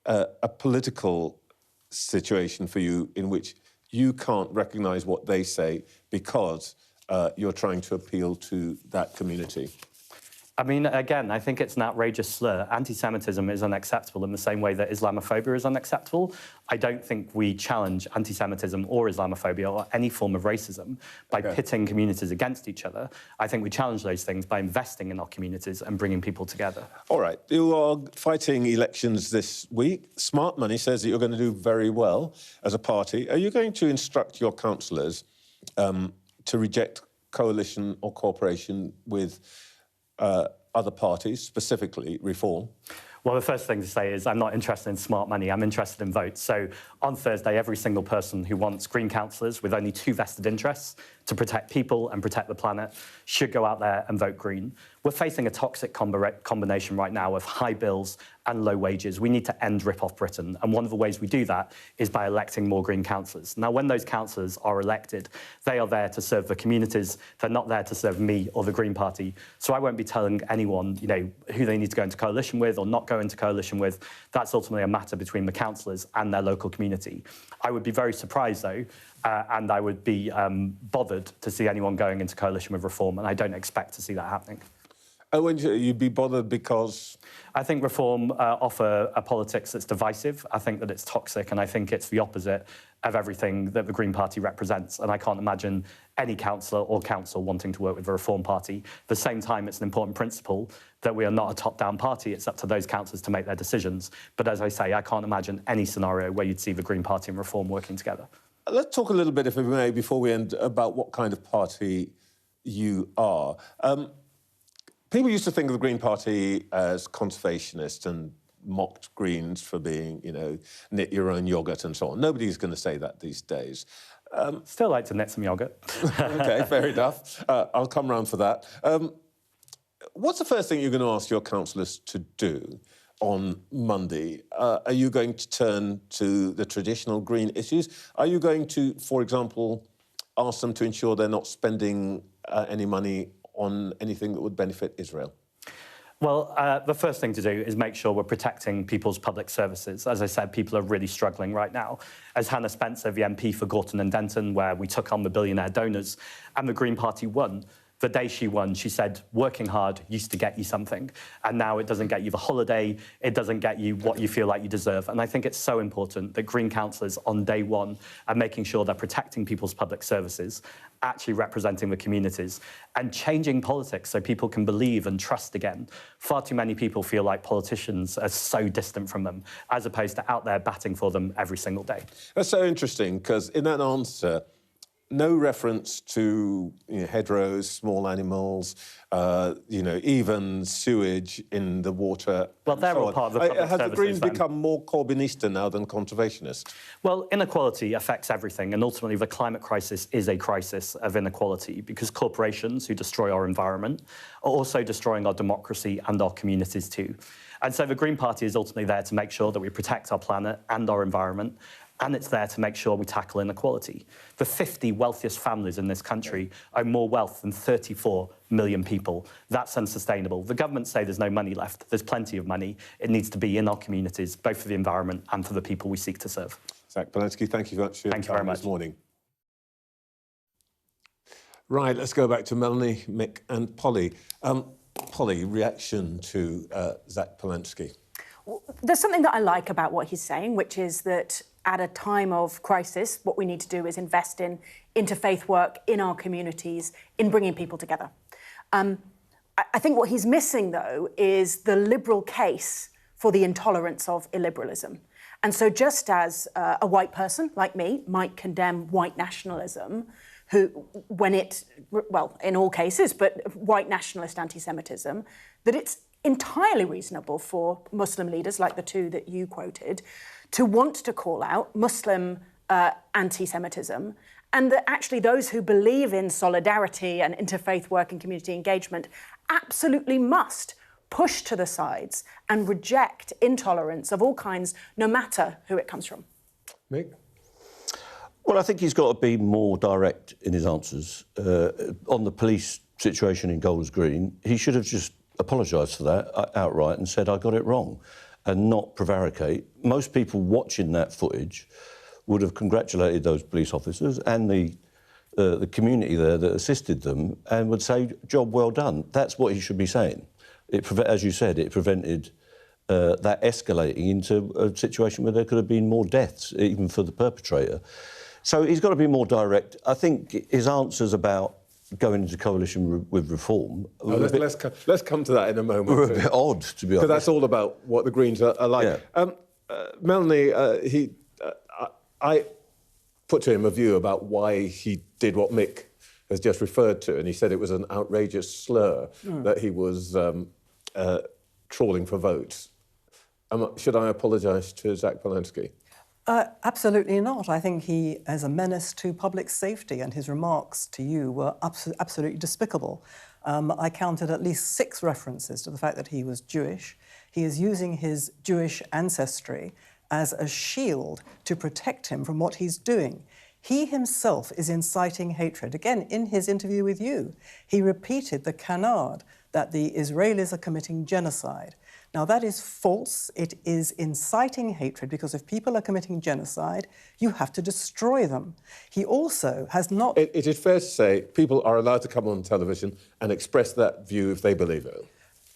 a political situation for you in which you can't recognise what they say because you're trying to appeal to that community. I mean, again, I think it's an outrageous slur. Anti-Semitism is unacceptable in the same way that Islamophobia is unacceptable. I don't think we challenge anti-Semitism or Islamophobia or any form of racism by pitting communities against each other. I think we challenge those things by investing in our communities and bringing people together. All right. You are fighting elections this week. Smart Money says that you're going to do very well as a party. Are you going to instruct your councillors to reject coalition or cooperation with other parties, specifically Reform? Well, the first thing to say is I'm not interested in smart money, I'm interested in votes. So on Thursday, every single person who wants Green councillors with only two vested interests, to protect people and protect the planet, should go out there and vote Green. We're facing a toxic combination right now of high bills and low wages. We need to end rip-off Britain, and one of the ways we do that is by electing more Green councillors. Now, when those councillors are elected, they are there to serve the communities. They're not there to serve me or the Green Party. So I won't be telling anyone, you know, who they need to go into coalition with or not go into coalition with. That's ultimately a matter between the councillors and their local community. I would be very surprised, though, and I would be bothered to see anyone going into coalition with Reform, and I don't expect to see that happening. Oh, and you'd be bothered because? I think Reform offer a politics that's divisive. I think that it's toxic, and I think it's the opposite of everything that the Green Party represents. And I can't imagine any councillor or council wanting to work with the Reform Party. At the same time, it's an important principle that we are not a top-down party. It's up to those councillors to make their decisions. But as I say, I can't imagine any scenario where you'd see the Green Party and Reform working together. Let's talk a little bit, if we may, before we end, about what kind of party you are. People used to think of the Green Party as conservationist and mocked Greens for being, you know, knit your own yoghurt and so on. Nobody's going to say that these days. Still like to knit some yoghurt. OK, fair enough. I'll come round for that. What's the first thing you're going to ask your councillors to do on Monday? Are you going to turn to the traditional Green issues? Are you going to, for example, ask them to ensure they're not spending any money on anything that would benefit Israel? Well, the first thing to do is make sure we're protecting people's public services. As I said, people are really struggling right now. As Hannah Spencer, the MP for Gorton and Denton, where we took on the billionaire donors, and the Green Party won. The day she won, she said, working hard used to get you something, and now it doesn't get you the holiday, it doesn't get you what you feel like you deserve. And I think it's so important that Green councillors on day one are making sure they're protecting people's public services, actually representing the communities, and changing politics so people can believe and trust again. Far too many people feel like politicians are so distant from them, as opposed to out there batting for them every single day. That's so interesting, because in that answer, no reference to hedgerows, small animals, even sewage in the water. Well, they're all part of the public services. Have the Greens become more Corbynista now than conservationist? Well, inequality affects everything, and ultimately the climate crisis is a crisis of inequality because corporations who destroy our environment are also destroying our democracy and our communities too. And so the Green Party is ultimately there to make sure that we protect our planet and our environment, and it's there to make sure we tackle inequality. The 50 wealthiest families in this country own more wealth than 34 million people. That's unsustainable. The government say there's no money left. There's plenty of money. It needs to be in our communities, both for the environment and for the people we seek to serve. Zack Polanski, thank you very much for your time this morning. Right, let's go back to Melanie, Mick and Polly. Polly, reaction to Zack Polanski? There's something that I like about what he's saying, which is that at a time of crisis, what we need to do is invest in interfaith work in our communities, in bringing people together. I think what he's missing, though, is the liberal case for the intolerance of illiberalism. And so just as a white person like me might condemn white nationalism, in all cases, but white nationalist anti-Semitism, that it's entirely reasonable for Muslim leaders, like the two that you quoted, to want to call out Muslim anti-Semitism, and that actually those who believe in solidarity and interfaith work and community engagement absolutely must push to the sides and reject intolerance of all kinds, no matter who it comes from. Mick? Well, I think he's got to be more direct in his answers. On the police situation in Golders Green, he should have just apologised for that outright and said, I got it wrong, and not prevaricate. Most people watching that footage would have congratulated those police officers and the community there that assisted them and would say, job well done. That's what he should be saying. As you said, it prevented that escalating into a situation where there could have been more deaths, even for the perpetrator. So he's got to be more direct. I think his answers about going into coalition with Reform... Let's come to that in a moment. Were a bit odd, to be honest. Because that's all about what the Greens are like. Yeah. Melanie, I put to him a view about why he did what Mick has just referred to, and he said it was an outrageous slur that he was trawling for votes. Should I apologise to Zack Polanski? Absolutely not. I think he is a menace to public safety, and his remarks to you were absolutely despicable. I counted at least 6 references to the fact that he was Jewish. He is using his Jewish ancestry as a shield to protect him from what he's doing. He himself is inciting hatred. Again, in his interview with you, he repeated the canard that the Israelis are committing genocide. Now, that is false. It is inciting hatred, because if people are committing genocide, you have to destroy them. He also has not... It is fair to say people are allowed to come on television and express that view if they believe it.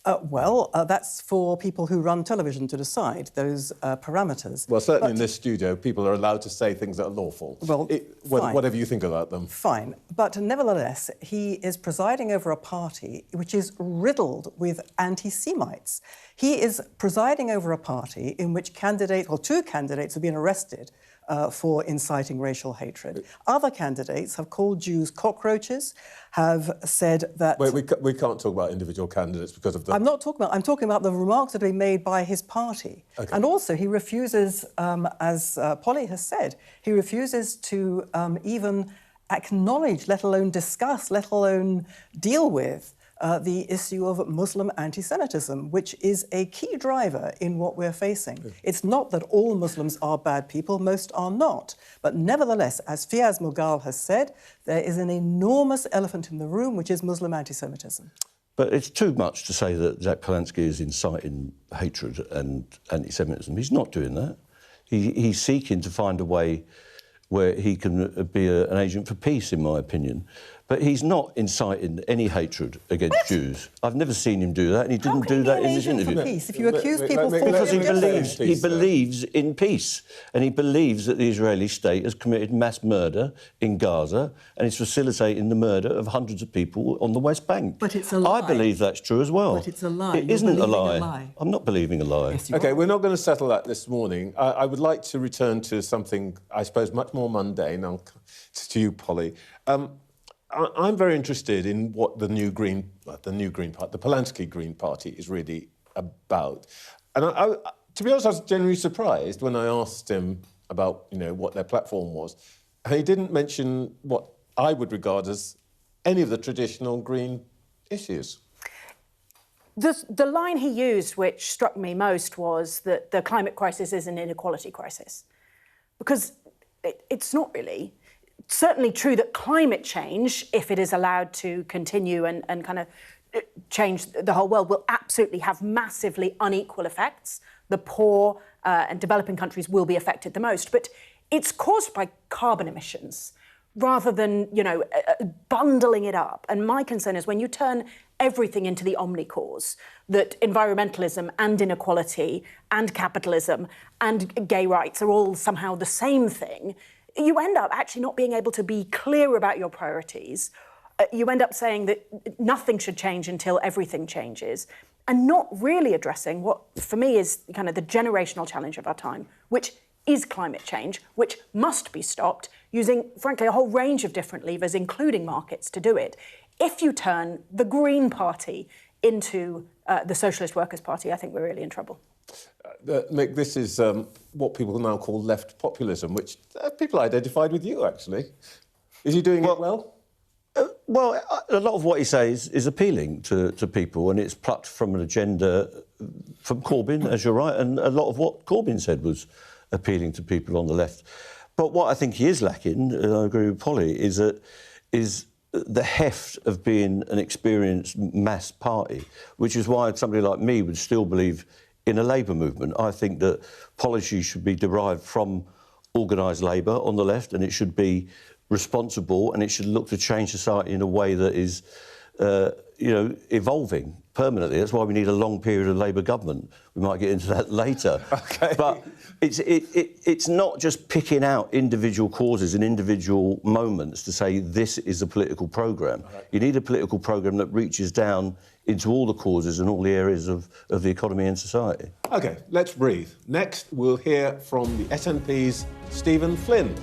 That's for people who run television to decide those parameters. Well, certainly in this studio, people are allowed to say things that are lawful. Well, whatever you think about them. Fine. But nevertheless, he is presiding over a party which is riddled with anti-Semites. He is presiding over a party in which two candidates have been arrested for inciting racial hatred. Other candidates have called Jews cockroaches, have said that... Wait, we can't talk about individual candidates because of the... I'm talking about the remarks that have been made by his party. Okay. And also he refuses, as Polly has said, he refuses to even acknowledge, let alone discuss, let alone deal with the issue of Muslim anti-Semitism, which is a key driver in what we're facing. It's not that all Muslims are bad people, most are not. But nevertheless, as Fiaz Mughal has said, there is an enormous elephant in the room, which is Muslim anti-Semitism. But it's too much to say that Zack Polanski is inciting hatred and anti-Semitism. He's not doing that. He's seeking to find a way where he can be an agent for peace, in my opinion. But he's not inciting any hatred against Jews. I've never seen him do that, and he didn't do that in this interview. Peace? If you accuse people because he believes in peace, and he believes that the Israeli state has committed mass murder in Gaza and is facilitating the murder of hundreds of people on the West Bank. But it's a lie. I believe that's true as well. But it's a lie. It isn't a lie. I'm not believing a lie. Yes, OK, we're not going to settle that this morning. I would like to return to something, I suppose, much more mundane. I'll to you, Polly. I'm very interested in what the new Green Party, the Polanski Green Party, is really about. And to be honest, I was genuinely surprised when I asked him about, what their platform was. And he didn't mention what I would regard as any of the traditional Green issues. The line he used, which struck me most, was that the climate crisis is an inequality crisis. Because it's not really. It's certainly true that climate change, if it is allowed to continue and kind of change the whole world, will absolutely have massively unequal effects. The poor and developing countries will be affected the most. But it's caused by carbon emissions rather than, bundling it up. And my concern is when you turn everything into the omni-cause, that environmentalism and inequality and capitalism and gay rights are all somehow the same thing, you end up actually not being able to be clear about your priorities. You end up saying that nothing should change until everything changes, and not really addressing what, for me, is kind of the generational challenge of our time, which is climate change, which must be stopped using, frankly, a whole range of different levers, including markets, to do it. If you turn the Green Party into the Socialist Workers' Party, I think we're really in trouble. Mick, this is what people now call left populism, which people identified with you, actually. Is he doing it well? Well, a lot of what he says is appealing to people, and it's plucked from an agenda from Corbyn, as you're right, and a lot of what Corbyn said was appealing to people on the left. But what I think he is lacking, and I agree with Polly, is the heft of being an experienced mass party, which is why somebody like me would still believe in a Labour movement. I think that policy should be derived from organised Labour on the left, and it should be responsible, and it should look to change society in a way that is, evolving permanently. That's why we need a long period of Labour government. We might get into that later. Okay. But it's not just picking out individual causes and individual moments to say this is a political programme. Right. You need a political programme that reaches down into all the causes and all the areas of the economy and society. OK, let's breathe. Next, we'll hear from the SNP's Steven Flynn.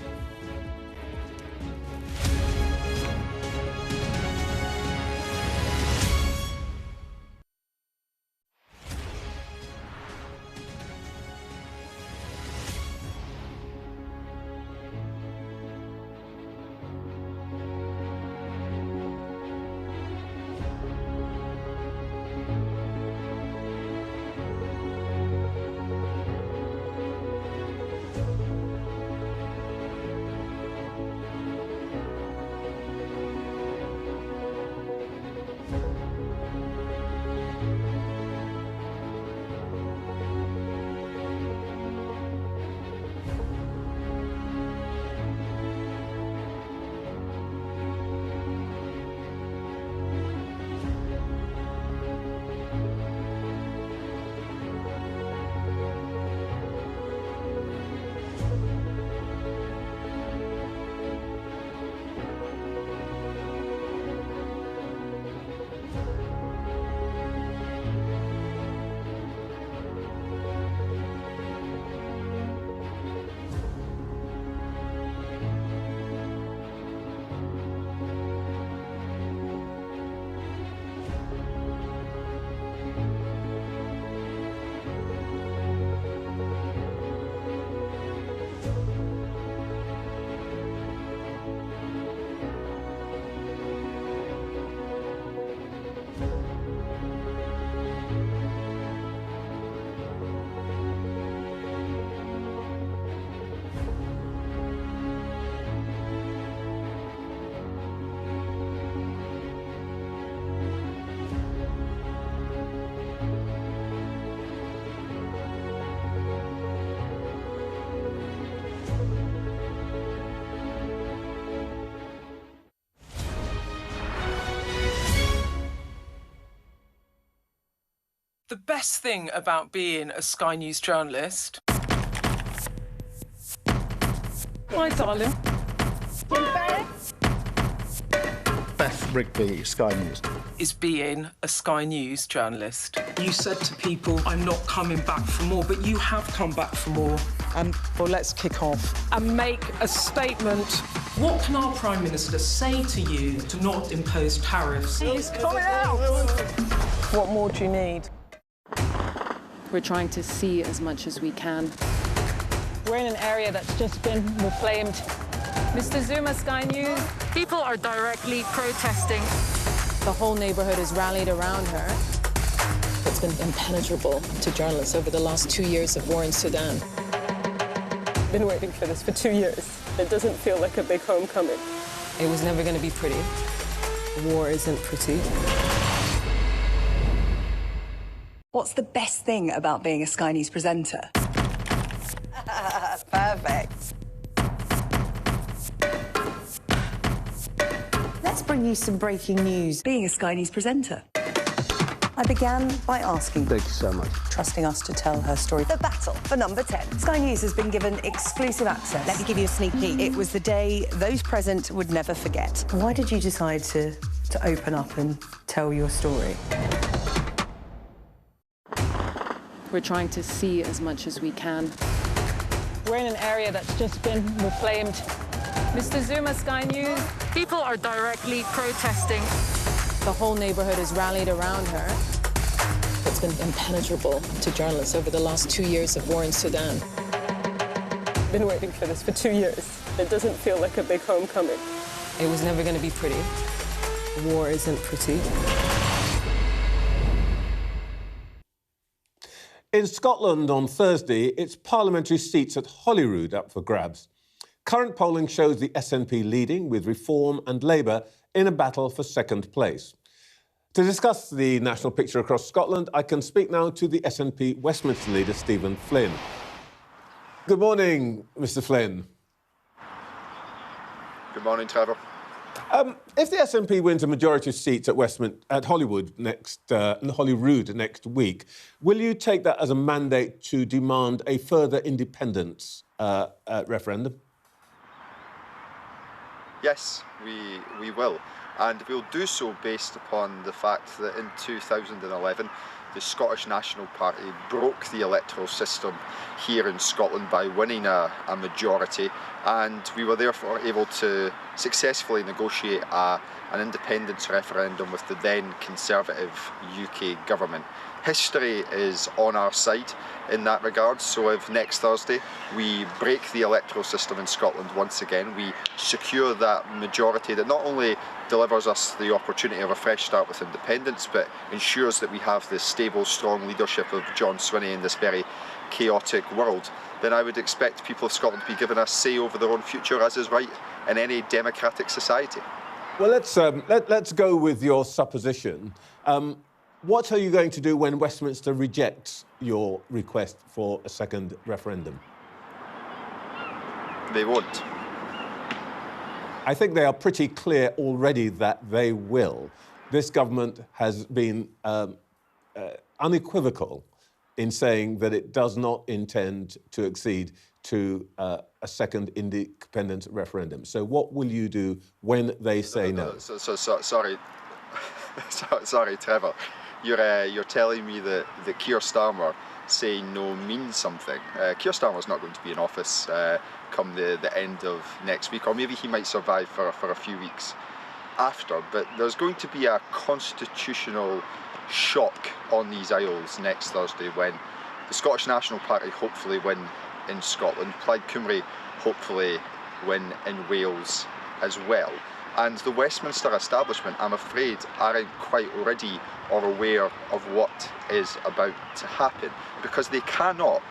The best thing about being a Sky News journalist... My darling. Beth Rigby, Sky News. ...is being a Sky News journalist. You said to people, I'm not coming back for more, but you have come back for more. Well, let's kick off and make a statement. What can our Prime Minister say to you to not impose tariffs? He's coming out! What more do you need? We're trying to see as much as we can. We're in an area that's just been reclaimed. Mr. Zuma, Sky News. People are directly protesting. The whole neighbourhood has rallied around her. It's been impenetrable to journalists over the last 2 years of war in Sudan. I've been waiting for this for 2 years. It doesn't feel like a big homecoming. It was never going to be pretty. War isn't pretty. What's the best thing about being a Sky News presenter? Perfect. Let's bring you some breaking news. Being a Sky News presenter. I began by asking... Thank you so much. ...trusting us to tell her story. The battle for number 10. Sky News has been given exclusive access. Let me give you a sneak peek. It was the day those present would never forget. Why did you decide to open up and tell your story? We're trying to see as much as we can. We're in an area that's just been reclaimed. Mr. Zuma, Sky News. People are directly protesting. The whole neighbourhood has rallied around her. It's been impenetrable to journalists over the last 2 years of war in Sudan. I've been waiting for this for 2 years. It doesn't feel like a big homecoming. It was never going to be pretty. War isn't pretty. In Scotland on Thursday, it's parliamentary seats at Holyrood up for grabs. Current polling shows the SNP leading, with Reform and Labour in a battle for second place. To discuss the national picture across Scotland, I can speak now to the SNP Westminster leader, Steven Flynn. Good morning, Mr. Flynn. Good morning, Trevor. If the SNP wins a majority of seats at Holyrood next week, will you take that as a mandate to demand a further independence referendum? Yes, we will. And we'll do so based upon the fact that in 2011, the Scottish National Party broke the electoral system here in Scotland by winning a majority, and we were therefore able to successfully negotiate an independence referendum with the then Conservative UK government. History is on our side in that regard, so if next Thursday we break the electoral system in Scotland once again, we secure that majority that not only delivers us the opportunity of a fresh start with independence, but ensures that we have the stable, strong leadership of John Swinney in this very chaotic world, then I would expect people of Scotland to be given a say over their own future, as is right in any democratic society. Well, let's go with your supposition. What are you going to do when Westminster rejects your request for a second referendum? They won't. I think they are pretty clear already that they will. This government has been unequivocal in saying that it does not intend to accede to a second independent referendum. So what will you do when they say no? Sorry, sorry, Trevor. You're telling me that Keir Starmer saying no means something. Keir Starmer's not going to be in office come the end of next week, or maybe he might survive for a few weeks after, but there's going to be a constitutional shock on these Isles next Thursday when the Scottish National Party hopefully win in Scotland, Plaid Cymru hopefully win in Wales as well. And the Westminster establishment, I'm afraid, aren't quite ready or aware of what is about to happen, because they cannot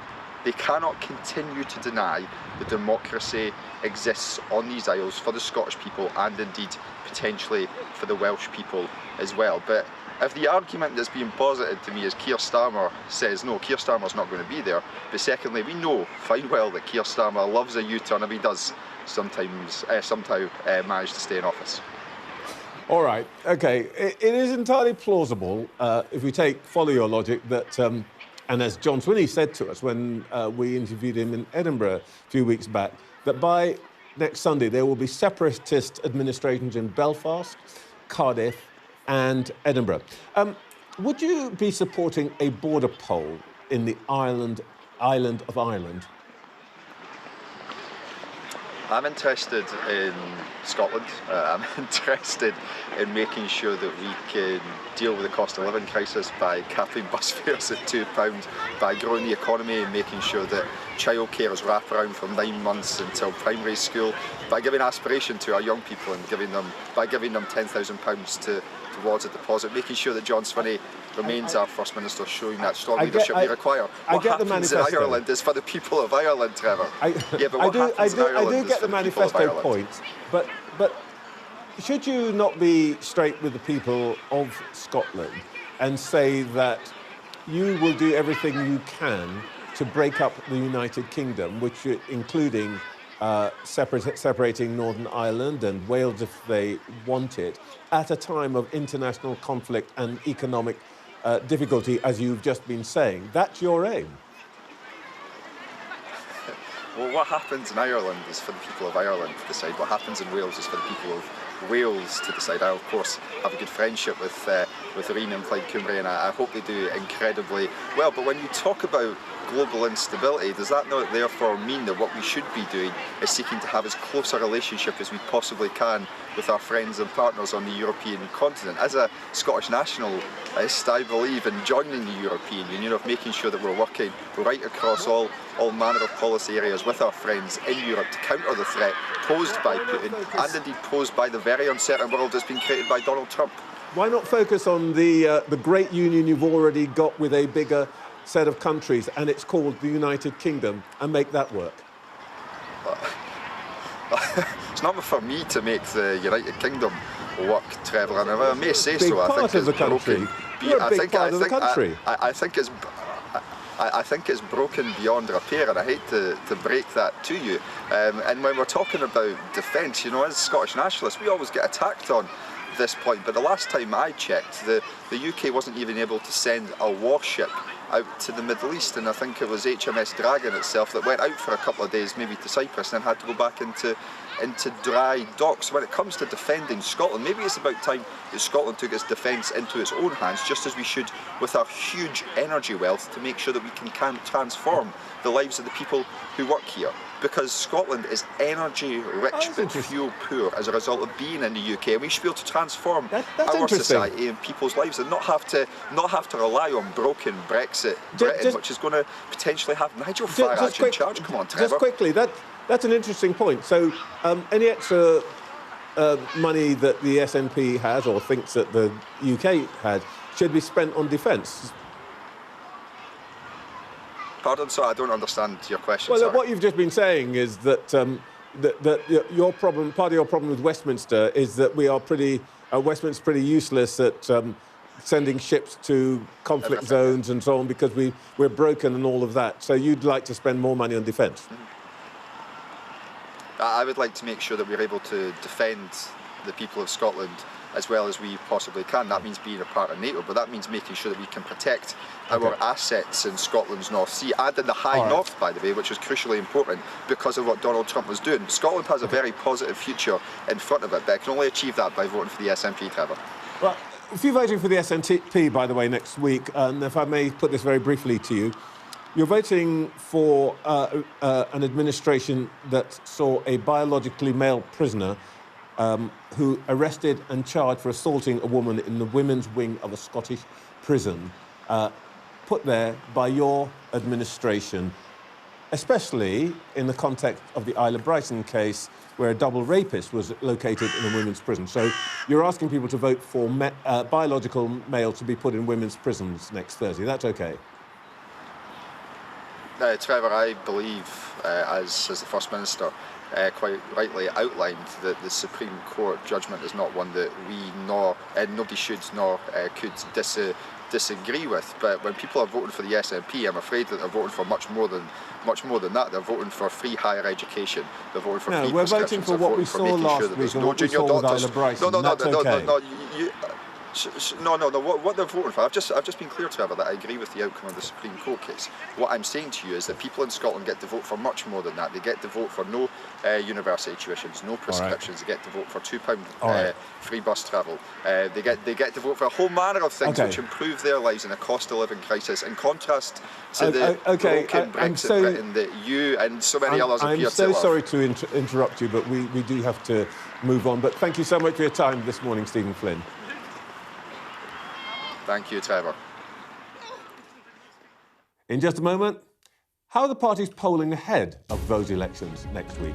continue to deny that democracy exists on these Isles for the Scottish people and indeed potentially for the Welsh people as well. But if the argument that's being posited to me is Keir Starmer says no, Keir Starmer's not going to be there, but secondly, we know fine well that Keir Starmer loves a U-turn if he does somehow manage to stay in office. All right, OK. It is entirely plausible, if we follow your logic, that, and as John Swinney said to us when we interviewed him in Edinburgh a few weeks back, that by next Sunday there will be separatist administrations in Belfast, Cardiff and Edinburgh. Would you be supporting a border poll in the island of Ireland? I'm interested in Scotland. I'm interested in making sure that we can deal with the cost of living crisis by capping bus fares at £2, by growing the economy and making sure that childcare is wrapped around from 9 months until primary school, by giving aspiration to our young people and giving them £10,000 towards a deposit, making sure that John Swinney remains our First Minister, showing that strong leadership we require. What happens in Ireland is for the people of Ireland, Trevor. I do get the manifesto point, but should you not be straight with the people of Scotland and say that you will do everything you can to break up the United Kingdom, which including separating Northern Ireland and Wales if they want it, at a time of international conflict and economic difficulty, as you've just been saying? That's your aim. Well, what happens in Ireland is for the people of Ireland to decide. What happens in Wales is for the people of Wales to decide. I, of course, have a good friendship with Irene and Plaid Cymru, and I hope they do incredibly well. But when you talk about global instability, does that not therefore mean that what we should be doing is seeking to have as close a relationship as we possibly can with our friends and partners on the European continent? As a Scottish nationalist, I believe in joining the European Union, of making sure that we're working right across all manner of policy areas with our friends in Europe to counter the threat posed by Putin and indeed posed by the very uncertain world that's been created by Donald Trump. Why not focus on the great union you've already got with a bigger set of countries, and it's called the United Kingdom, and make that work? It's not for me to make the United Kingdom work, Trevor, and I may say big so. I think it's broken. You're a big part of the country. I think it's broken beyond repair, and I hate to break that to you. And when we're talking about defence, you know, as Scottish nationalists, we always get attacked on this point. But the last time I checked, the UK wasn't even able to send a warship out to the Middle East, and I think it was HMS Dragon itself that went out for a couple of days, maybe to Cyprus, and then had to go back into dry docks. When it comes to defending Scotland, maybe it's about time that Scotland took its defence into its own hands, just as we should with our huge energy wealth, to make sure that we can transform the lives of the people who work here. Because Scotland is energy rich but fuel poor as a result of being in the UK, and we should be able to transform our society and people's lives, and not have to rely on broken Brexit Britain, which is going to potentially have Nigel Farage in charge. Come on, Trevor. Just quickly, that's an interesting point. So, any extra money that the SNP has or thinks that the UK had should be spent on defence? Pardon, so I don't understand your question. Well, sorry. what you've just been saying is that your problem, part of your problem with Westminster, is that we are Westminster's pretty useless at sending ships to conflict zones and so on, because we're broken and all of that. So you'd like to spend more money on defence? I would like to make sure that we're able to defend the people of Scotland as well as we possibly can. That means being a part of NATO, but that means making sure that we can protect our assets in Scotland's North Sea and in the High North, by the way, which is crucially important because of what Donald Trump was doing. Scotland has a very positive future in front of it, but it can only achieve that by voting for the SNP, Trevor. Well, if you're voting for the SNP, by the way, next week, and if I may put this very briefly to you, you're voting for an administration that saw a biologically male prisoner who arrested and charged for assaulting a woman in the women's wing of a Scottish prison, put there by your administration, especially in the context of the Isla Brighton case, where a double rapist was located in a women's prison. So you're asking people to vote for biological male to be put in women's prisons next Thursday. That's OK? Trevor, I believe, as the First Minister quite rightly outlined, that the Supreme Court judgment is not one that we nobody should nor could disagree with. But when people are voting for the SNP, I'm afraid that they're voting for much more than that. They're voting for free higher education. They're voting for free prescriptions. We're voting for what we saw last week and what we saw with Isla Brighton. No. No. What they're voting for, I've just been clear, Trevor, that I agree with the outcome of the Supreme Court case. What I'm saying to you is that people in Scotland get to vote for much more than that. They get to vote for no university tuitions, no prescriptions. They get to vote for £2 free bus travel. They get to vote for a whole manner of things which improve their lives in a cost of living crisis. In contrast to the broken Brexit Britain that you and so many others appear to love. I'm so sorry to interrupt you, but we do have to move on. But thank you so much for your time this morning, Steven Flynn. Thank you, Trevor. In just a moment, how are the parties polling ahead of those elections next week?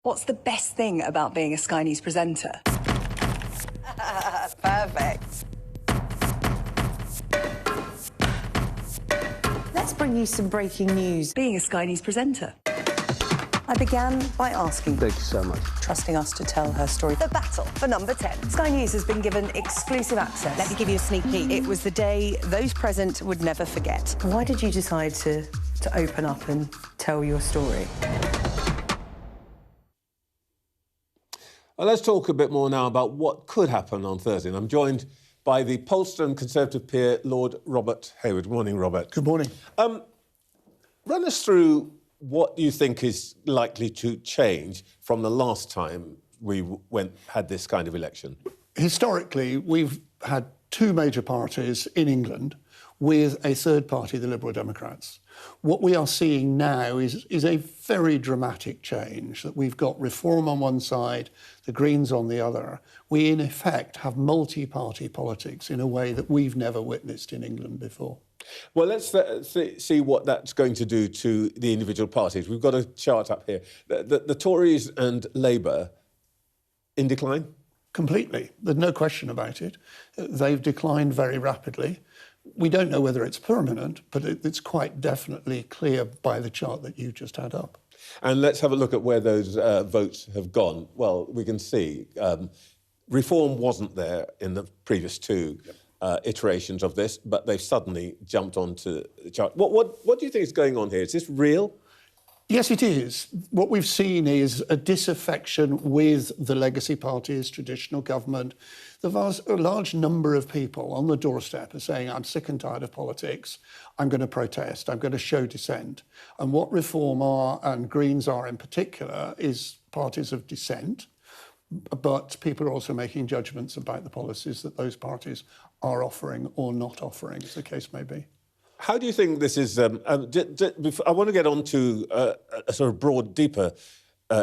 What's the best thing about being a Sky News presenter? Perfect. Let's bring you some breaking news. Being a Sky News presenter. I began by asking... Thank you so much. ...trusting us to tell her story. The battle for number 10. Sky News has been given exclusive access. Let me give you a sneak peek. It was the day those present would never forget. Why did you decide to open up and tell your story? Well, let's talk a bit more now about what could happen on Thursday. And I'm joined by the pollster and Conservative peer, Lord Robert Hayward. Good morning, Robert. Good morning. Run us through what you think is likely to change from the last time we had this kind of election. Historically, we've had two major parties in England with a third party, the Liberal Democrats. What we are seeing now is a very dramatic change, that we've got Reform on one side, the Greens on the other. We, in effect, have multi-party politics in a way that we've never witnessed in England before. Well, let's see what that's going to do to the individual parties. We've got a chart up here. The Tories and Labour in decline? Completely. There's no question about it. They've declined very rapidly. We don't know whether it's permanent, but it's quite definitely clear by the chart that you just had up. And let's have a look at where those votes have gone. Well, we can see Reform wasn't there in the previous two iterations of this, but they've suddenly jumped onto the chart. What do you think is going on here? Is this real? Yes, it is. What we've seen is a disaffection with the legacy parties, traditional government. A large number of people on the doorstep are saying, I'm sick and tired of politics. I'm going to protest. I'm going to show dissent. And what Reform are, and Greens are in particular, is parties of dissent. But people are also making judgments about the policies that those parties are offering or not offering, as the case may be. How do you think this is... I want to get on to a sort of broad, deeper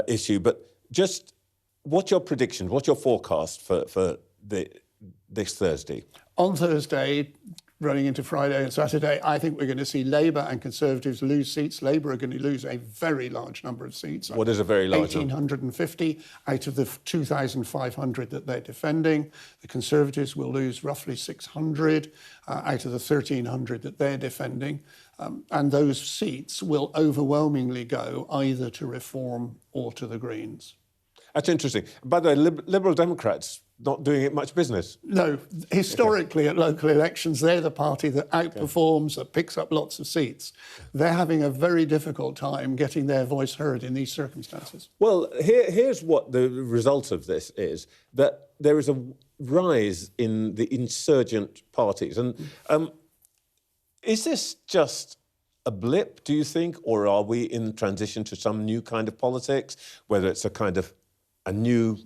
issue, but just what's your prediction, what's your forecast for this Thursday? On Thursday, running into Friday and Saturday, I think we're going to see Labour and Conservatives lose seats. Labour are going to lose a very large number of seats. What is a very large number? 1,850 out of the 2,500 that they're defending. The Conservatives will lose roughly 600 out of the 1,300 that they're defending. And those seats will overwhelmingly go either to Reform or to the Greens. That's interesting. By the way, Liberal Democrats not doing it much business. No, historically at local elections, they're the party that outperforms, that picks up lots of seats. They're having a very difficult time getting their voice heard in these circumstances. Well, here's what the result of this is, that there is a rise in the insurgent parties. And is this just a blip, do you think, or are we in transition to some new kind of politics, whether it's a kind of a new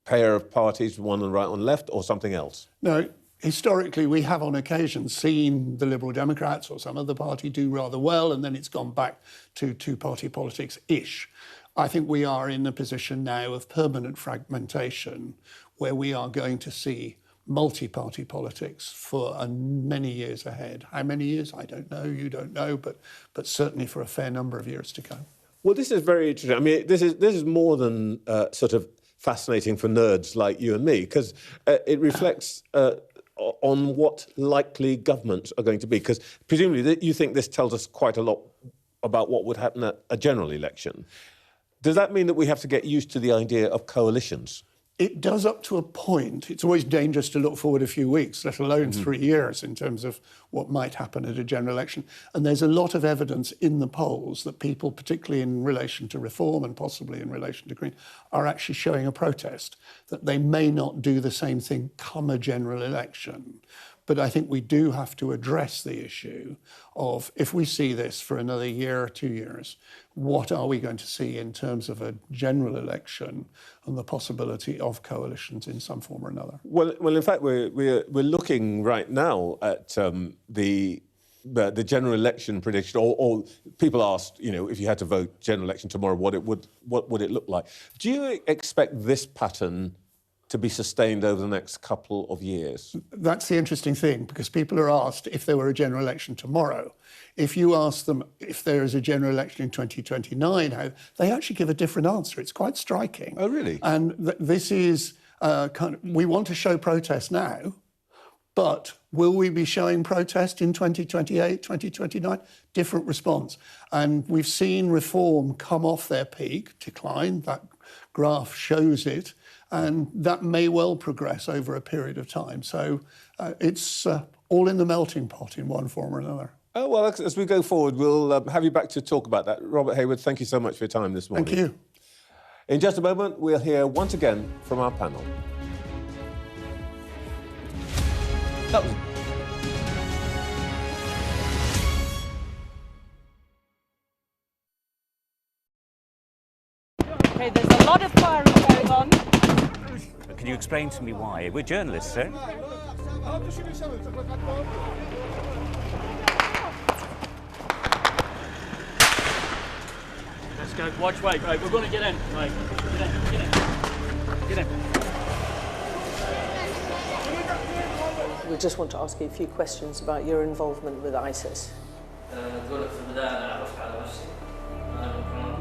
pair of parties, one on the right, on the left, or something else? No, historically we have on occasion seen the Liberal Democrats or some other party do rather well, and then it's gone back to two-party politics-ish. I think we are in a position now of permanent fragmentation where we are going to see multi-party politics for many years ahead. How many years? I don't know, you don't know, but certainly for a fair number of years to come. Well, this is very interesting. I mean, this is more than sort of fascinating for nerds like you and me, because it reflects on what likely governments are going to be. Because presumably you think this tells us quite a lot about what would happen at a general election. Does that mean that we have to get used to the idea of coalitions? It does up to a point. It's always dangerous to look forward a few weeks, let alone 3 years, in terms of what might happen at a general election. And there's a lot of evidence in the polls that people, particularly in relation to Reform and possibly in relation to Green, are actually showing a protest, that they may not do the same thing come a general election. But I think we do have to address the issue of, if we see this for another year or 2 years, what are we going to see in terms of a general election and the possibility of coalitions in some form or another? Well, in fact, we're looking right now at the general election prediction, or people asked, you know, if you had to vote general election tomorrow, what would it look like? Do you expect this pattern to be sustained over the next couple of years? That's the interesting thing, because people are asked if there were a general election tomorrow. If you ask them if there is a general election in 2029, they actually give a different answer. It's quite striking. Oh, really? And this is we want to show protest now, but will we be showing protest in 2028, 2029? Different response. And we've seen Reform come off their peak, decline. That graph shows it. And that may well progress over a period of time. So it's all in the melting pot in one form or another. Oh, well, as we go forward, we'll have you back to talk about that. Robert Hayward, thank you so much for your time this morning. Thank you. In just a moment, we'll hear once again from our panel. Okay, there's a lot of firing going on. Can you explain to me why? We're journalists, sir. Let's go. Watch, wait. Right, we're going to get in. Right, get in. Get in. Get in. We just want to ask you a few questions about your involvement with ISIS. The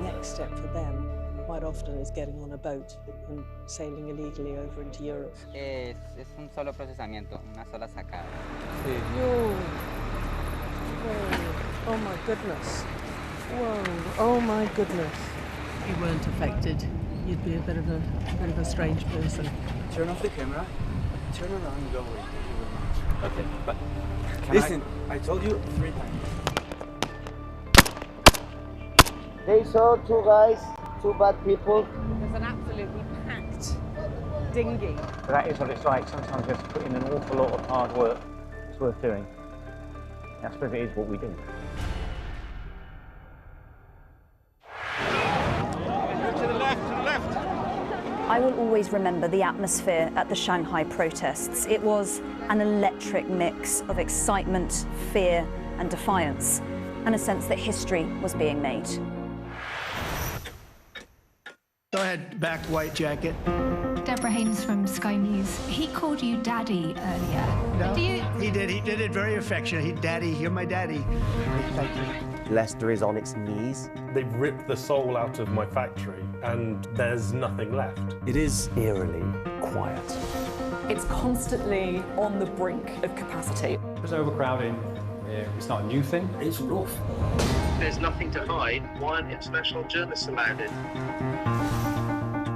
next step for them quite often is getting on a boat and sailing illegally over into Europe. Es un solo procesamiento, una sola sacada. Whoa. Whoa. Oh my goodness. Whoa. Oh my goodness. If you weren't affected, you'd be a bit of a strange person. Turn off the camera. Turn around and go away. Okay, but Listen, I told you 3 times. They saw 2 guys, 2 bad people. There's an absolutely packed dinghy. That is what it's like. Sometimes you have to put in an awful lot of hard work. It's worth doing. I suppose it is what we do. To the left, to the left. I will always remember the atmosphere at the Shanghai protests. It was an electric mix of excitement, fear, and defiance, and a sense that history was being made. Go ahead, back white jacket. Deborah Haynes from Sky News. He called you Daddy earlier. No, he did it very affectionate. Daddy, you're my daddy. Thank you. Leicester is on its knees. They've ripped the soul out of my factory and there's nothing left. It is eerily quiet. It's constantly on the brink of capacity. There's overcrowding. It's not a new thing. It's rough. There's nothing to hide. Why aren't international journalists allowed in?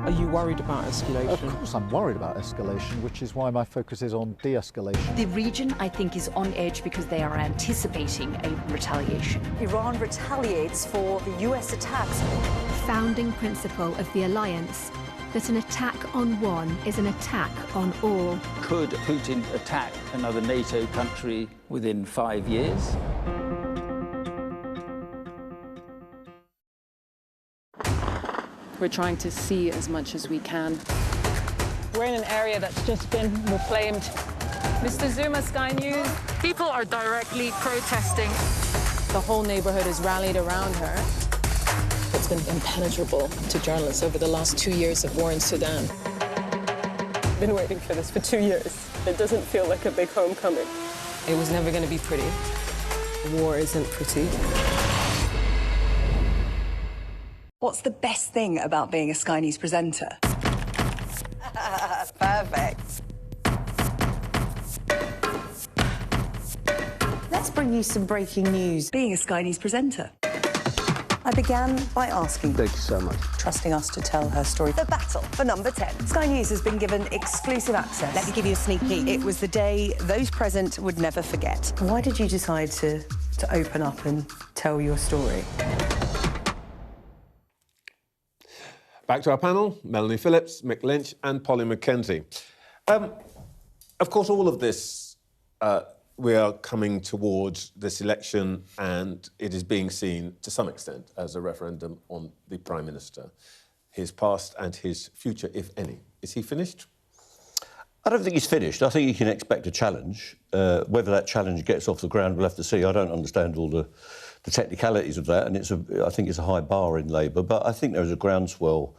Are you worried about escalation? Of course I'm worried about escalation, which is why my focus is on de-escalation. The region, I think, is on edge because they are anticipating a retaliation. Iran retaliates for the US attacks. Founding principle of the alliance, that an attack on one is an attack on all. Could Putin attack another NATO country within 5 years? We're trying to see as much as we can. We're in an area that's just been reclaimed. Mr. Zuma, Sky News. People are directly protesting. The whole neighborhood has rallied around her. It's been impenetrable to journalists over the last 2 years of war in Sudan. I've been waiting for this for 2 years. It doesn't feel like a big homecoming. It was never going to be pretty. War isn't pretty. What's the best thing about being a Sky News presenter? Perfect. Let's bring you some breaking news. Being a Sky News presenter. I began by asking... Thank you so much. ...trusting us to tell her story. The battle for number 10. Sky News has been given exclusive access. Let me give you a sneak peek. It was the day those present would never forget. Why did you decide to open up and tell your story? Back to our panel, Melanie Phillips, Mick Lynch and Polly Mackenzie. Of course, all of this, we are coming towards this election and it is being seen to some extent as a referendum on the Prime Minister, his past and his future, if any. Is he finished? I don't think he's finished. I think he can expect a challenge. Whether that challenge gets off the ground, we'll have to see. I don't understand all the technicalities of that, and I think it's a high bar in Labour, but I think there is a groundswell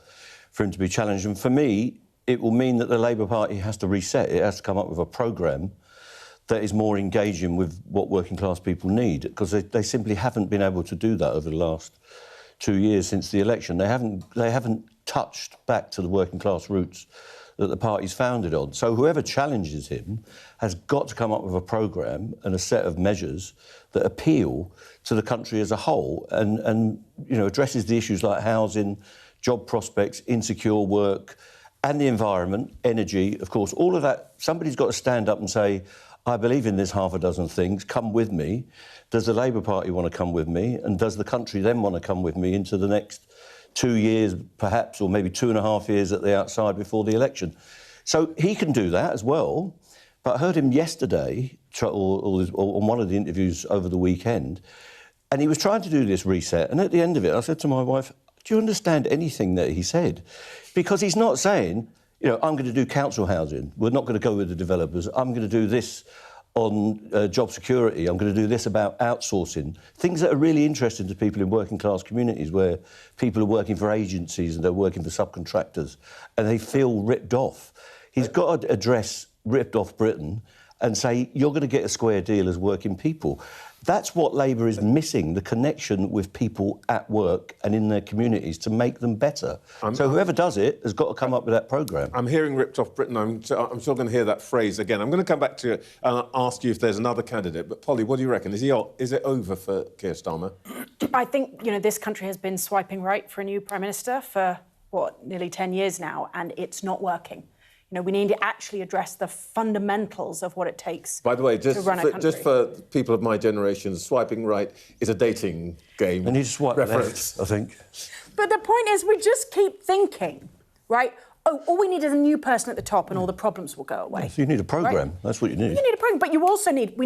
for him to be challenged. And for me, it will mean that the Labour Party has to reset. It has to come up with a programme that is more engaging with what working class people need, because they simply haven't been able to do that over the last 2 years since the election. They haven't touched back to the working class roots that the party's founded on. So whoever challenges him has got to come up with a programme and a set of measures that appeal to the country as a whole and you know, addresses the issues like housing, job prospects, insecure work, and the environment, energy, of course, all of that. Somebody's got to stand up and say, I believe in this half a dozen things, come with me. Does the Labour Party want to come with me? And does the country then want to come with me into the next 2 years, perhaps, or maybe 2.5 years at the outside before the election? So he can do that as well. But I heard him yesterday, or on one of the interviews over the weekend, and he was trying to do this reset. And at the end of it, I said to my wife, do you understand anything that he said? Because he's not saying, you know, I'm going to do council housing. We're not going to go with the developers. I'm going to do this on job security. I'm going to do this about outsourcing. Things that are really interesting to people in working class communities where people are working for agencies and they're working for subcontractors and they feel ripped off. He's got to address ripped off Britain and say, you're going to get a square deal as working people. That's what Labour is missing, the connection with people at work and in their communities to make them better. So whoever does it has got to come up with that programme. I'm hearing ripped off Britain. I'm still going to hear that phrase again. I'm going to come back to you and ask you if there's another candidate. But, Polly, what do you reckon? Is it over for Keir Starmer? I think, this country has been swiping right for a new Prime Minister for, nearly 10 years now, and it's not working. We need to actually address the fundamentals of what it takes. By the way, to run a country. just for people of my generation, swiping right is a dating game. And you swipe reference, left, I think. But the point is, we just keep thinking, right? Oh, all we need is a new person at the top, and all the problems will go away. Yeah, so you need a programme. Right? That's what you need. You need a programme, but you also need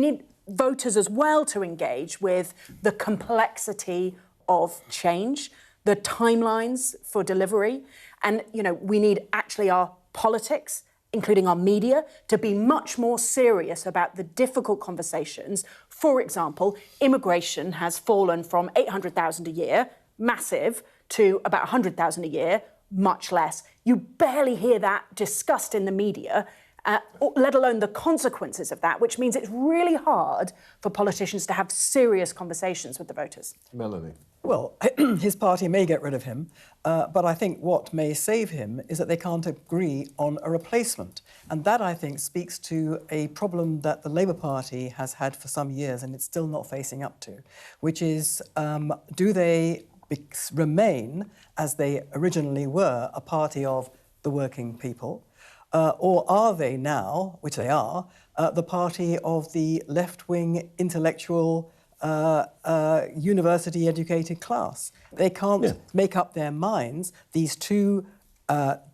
voters as well to engage with the complexity of change, the timelines for delivery, and we need actually our politics, including our media, to be much more serious about the difficult conversations. For example, immigration has fallen from 800,000 a year, massive, to about 100,000 a year, much less. You barely hear that discussed in the media, let alone the consequences of that, which means it's really hard for politicians to have serious conversations with the voters. Melanie. Well, his party may get rid of him, but I think what may save him is that they can't agree on a replacement. And that, I think, speaks to a problem that the Labour Party has had for some years and it's still not facing up to, which is, do they remain, as they originally were, a party of the working people, or are they now, which they are, the party of the left-wing intellectual university-educated class? They can't make up their minds. These two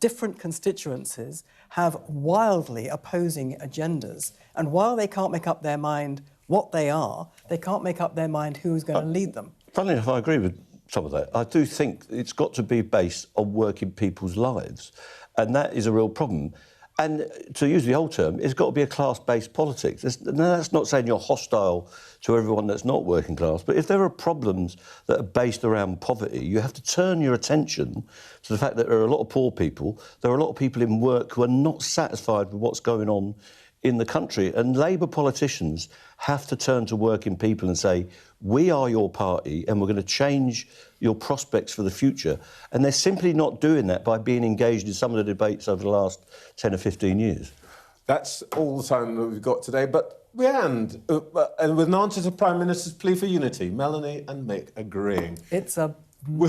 different constituencies have wildly opposing agendas. And while they can't make up their mind what they are, they can't make up their mind who's going to lead them. Funnily enough, I agree with some of that. I do think it's got to be based on working people's lives. And that is a real problem. And to use the old term, it's got to be a class-based politics. That's not saying you're hostile to everyone that's not working class, but if there are problems that are based around poverty, you have to turn your attention to the fact that there are a lot of poor people, there are a lot of people in work who are not satisfied with what's going on in the country. And Labour politicians have to turn to working people and say, we are your party and we're going to change your prospects for the future. And they're simply not doing that by being engaged in some of the debates over the last 10 or 15 years. That's all the time that we've got today, but we end with an answer to Prime Minister's plea for unity. Melanie and Mick agreeing. It's a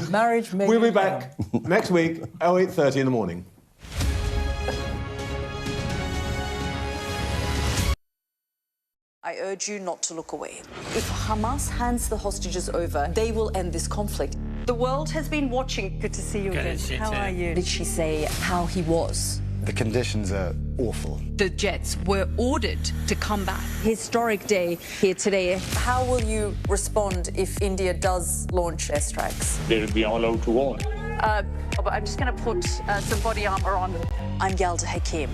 marriage made We'll be back next week, 8:30 in the morning. I urge you not to look away. If Hamas hands the hostages over, they will end this conflict. The world has been watching. Good to see you again. How are you? Did she say how he was? The conditions are awful. The jets were ordered to come back. Historic day here today. How will you respond if India does launch airstrikes? They'll be allowed to warn. I'm just going to put some body armour on. I'm Yalda Hakim.